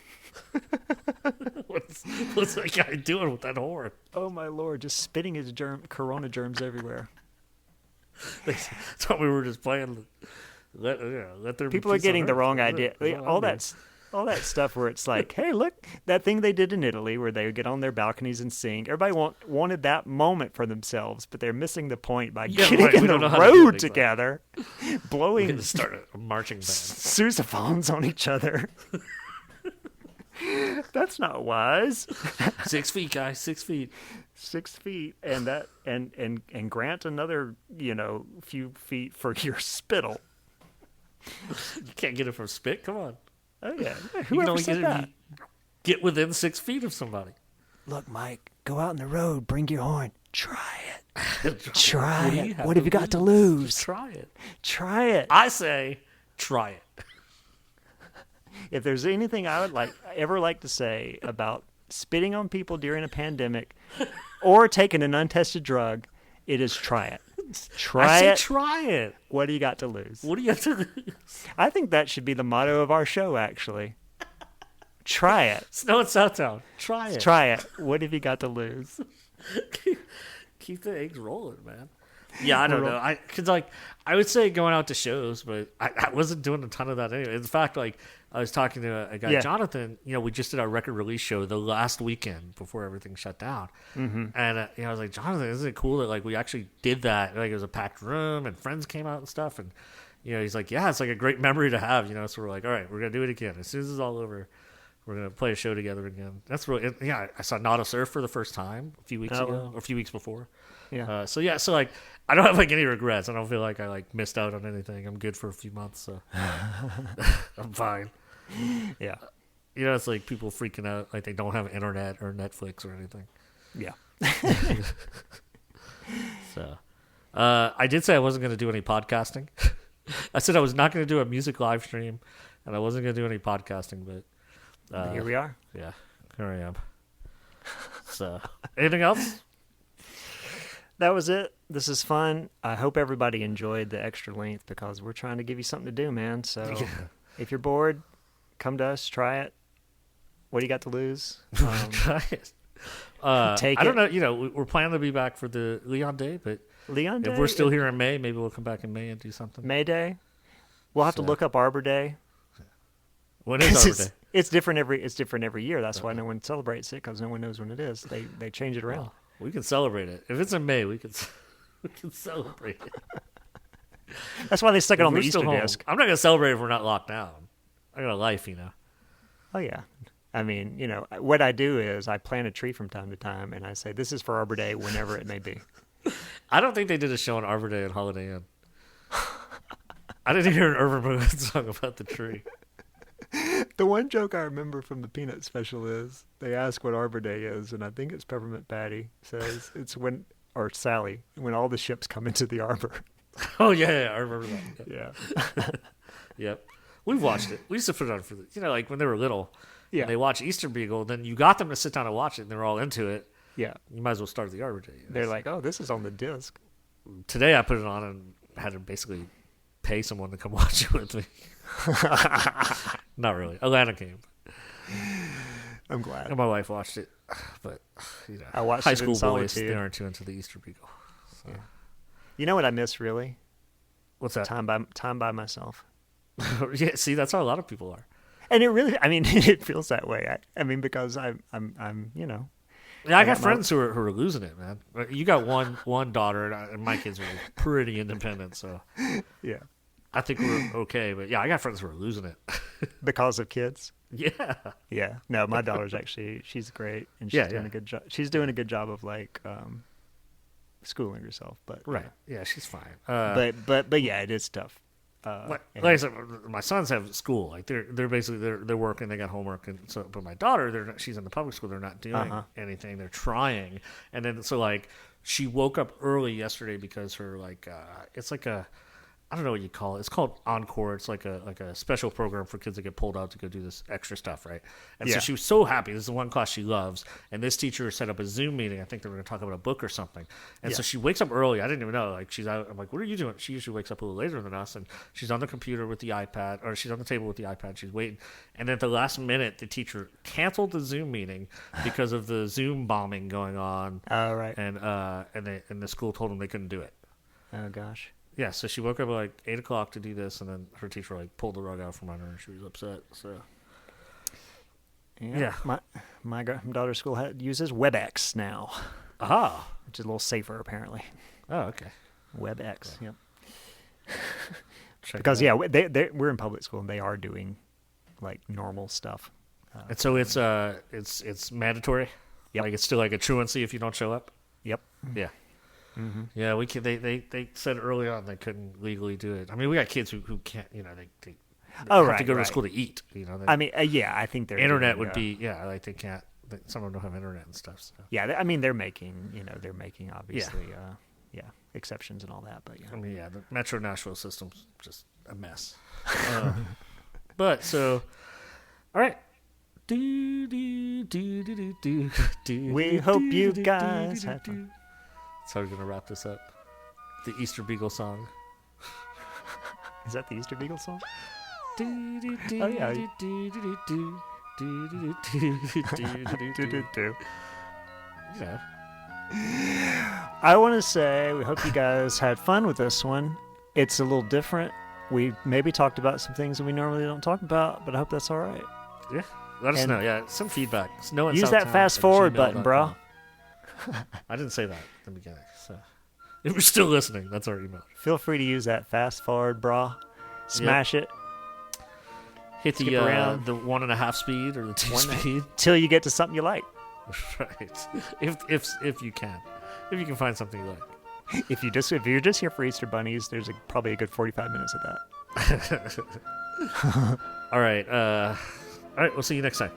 What's that guy doing with that horn? Oh my Lord! Just spitting his corona germs everywhere. That's what we were just playing. Let there people are getting the wrong idea. All that stuff where it's like, hey, look, that thing they did in Italy where they would get on their balconies and sing. Everybody wanted that moment for themselves, but they're missing the point by getting in the road together, blowing start a marching band, sousaphones on each other. That's not wise. 6 feet, guys. 6 feet. 6 feet, and that and grant another few feet for your spittle. You can't get it from spit. Come on. Oh yeah, whoever said that? Get within 6 feet of somebody. Look, Mike, go out in the road. Bring your horn. Try it. Try it. What have you got to lose? Just try it. Try it. I say, try it. If there's anything I would ever like to say about spitting on people during a pandemic or taking an untested drug, it is try it. Try it. What do you got to lose? What do you have to lose? I think that should be the motto of our show, actually. Try it. Snow in Southtown. Try it. Try it. What have you got to lose? Keep the eggs rolling, man. Yeah, I don't know. Because I would say going out to shows, but I wasn't doing a ton of that anyway. In fact, I was talking to a guy, Jonathan. We just did our record release show the last weekend before everything shut down. Mm-hmm. And I was like, Jonathan, isn't it cool that we actually did that? It was a packed room and friends came out and stuff. And he's like, yeah, it's like a great memory to have. So we're like, all right, we're gonna do it again as soon as it's all over. We're gonna play a show together again. That's really I saw Not a Surf for the first time a few weeks ago or a few weeks before. Yeah. So I don't have any regrets. I don't feel like I missed out on anything. I'm good for a few months, so I'm fine. Yeah. It's like people freaking out like they don't have internet or Netflix or anything. Yeah. So, I did say I wasn't going to do any podcasting. I said I was not going to do a music live stream, and I wasn't going to do any podcasting, but here we are. Yeah, here I am. So, anything else? That was it. This is fun. I hope everybody enjoyed the extra length because we're trying to give you something to do, man. So if you're bored, come to us. Try it. What do you got to lose? Try it. Take I don't know. We're planning to be back for the Leon Day, but if we're still here in May, maybe we'll come back in May and do something. May Day. We'll have to look up Arbor Day. When is Arbor Day? It's different every year. That's why no one celebrates it because no one knows when it is. They change it around. Well, we can celebrate it. If it's in May, we can celebrate it. That's why they stuck it on the Easter disc. I'm not going to celebrate if we're not locked down. I got a life, Oh, yeah. I mean, what I do is I plant a tree from time to time, and I say, this is for Arbor Day, whenever it may be. I don't think they did a show on Arbor Day and Holiday Inn. I didn't hear an Urban Moon song about the tree. The one joke I remember from the Peanut special is they ask what Arbor Day is, and I think it's Peppermint Patty says it's when, or Sally, when all the ships come into the arbor. Oh, yeah, I remember that. Yeah. Yep. We've watched it. We used to put it on for, like when they were little. Yeah. And they watch Easter Beagle, then you got them to sit down and watch it, and they're all into it. Yeah. You might as well start the Arbor Day. They're like, oh, this is on the disc. Today I put it on and had to basically pay someone to come watch it with me. Not really. Alana came. I'm glad. And my wife watched it. But, I watched high it in school boys, solitude. they aren't too into the Easter Beagle. So. Yeah. You know what I miss, really? What's that? Time by myself. Yeah, see, that's how a lot of people are. And it really, I mean, it feels that way. I mean, because I'm, Yeah, I got friends who are losing it, man. You got one daughter, and my kids are pretty independent, so yeah, I think we're okay. But yeah, I got friends who are losing it because of kids. Yeah, yeah. No, my daughter's actually she's great, and she's doing a good job. She's doing a good job of like schooling herself. But right, yeah, she's fine. But yeah, it is tough. Like I said, my sons have school. Like they're basically they're working. They got homework, and so. But my daughter, she's in the public school. They're not doing anything. They're trying, and then so like she woke up early yesterday because her it's like a. I don't know what you call it. It's called Encore. It's like a special program for kids that get pulled out to go do this extra stuff, right? And so she was so happy. This is the one class she loves. And this teacher set up a Zoom meeting. I think they were going to talk about a book or something. And so she wakes up early. I didn't even know. Like she's out. I'm like, what are you doing? She usually wakes up a little later than us. And she's on the computer with the iPad, or she's on the table with the iPad. She's waiting. And then at the last minute, the teacher canceled the Zoom meeting because of the Zoom bombing going on. Oh, right. And the school told them they couldn't do it. Oh, gosh. Yeah, so she woke up at like 8 o'clock to do this, and then her teacher like pulled the rug out from under her, and she was upset. So, yeah. My daughter's school uses WebEx now. Aha, which is a little safer apparently. Oh, okay. WebEx, cool. Yep. Because we're in public school, and they are doing like normal stuff. And so it's mandatory. Yep. Like it's still like a truancy if you don't show up. Yep. Yeah. Mm-hmm. Yeah, we can. They said early on they couldn't legally do it. I mean, we got kids who can't. They have to go to school to eat. I mean, I think their internet would be like they can't. Some of them don't have internet and stuff. So. Yeah, I mean they're making obviously exceptions and all that. But I mean, the Metro Nashville system's just a mess. But so, all right. We hope you guys have fun. That's how we're going to wrap this up. The Easter Beagle song. Is that the Easter Beagle song? Oh, yeah. Yeah. I want to say we hope you guys had fun with this one. It's a little different. We maybe talked about some things that we normally don't talk about, but I hope that's all right. Yeah. Let us know. Yeah, some feedback. Use that fast forward button, bro. I didn't say that at the beginning. So if you're still listening, that's our email. Feel free to use that fast forward, brah. Smash it. Hit the 1.5 speed or the 2 speed till you get to something you like. Right. If you can find something you like. If you're just here for Easter bunnies, there's probably a good 45 minutes of that. All right. We'll see you next time.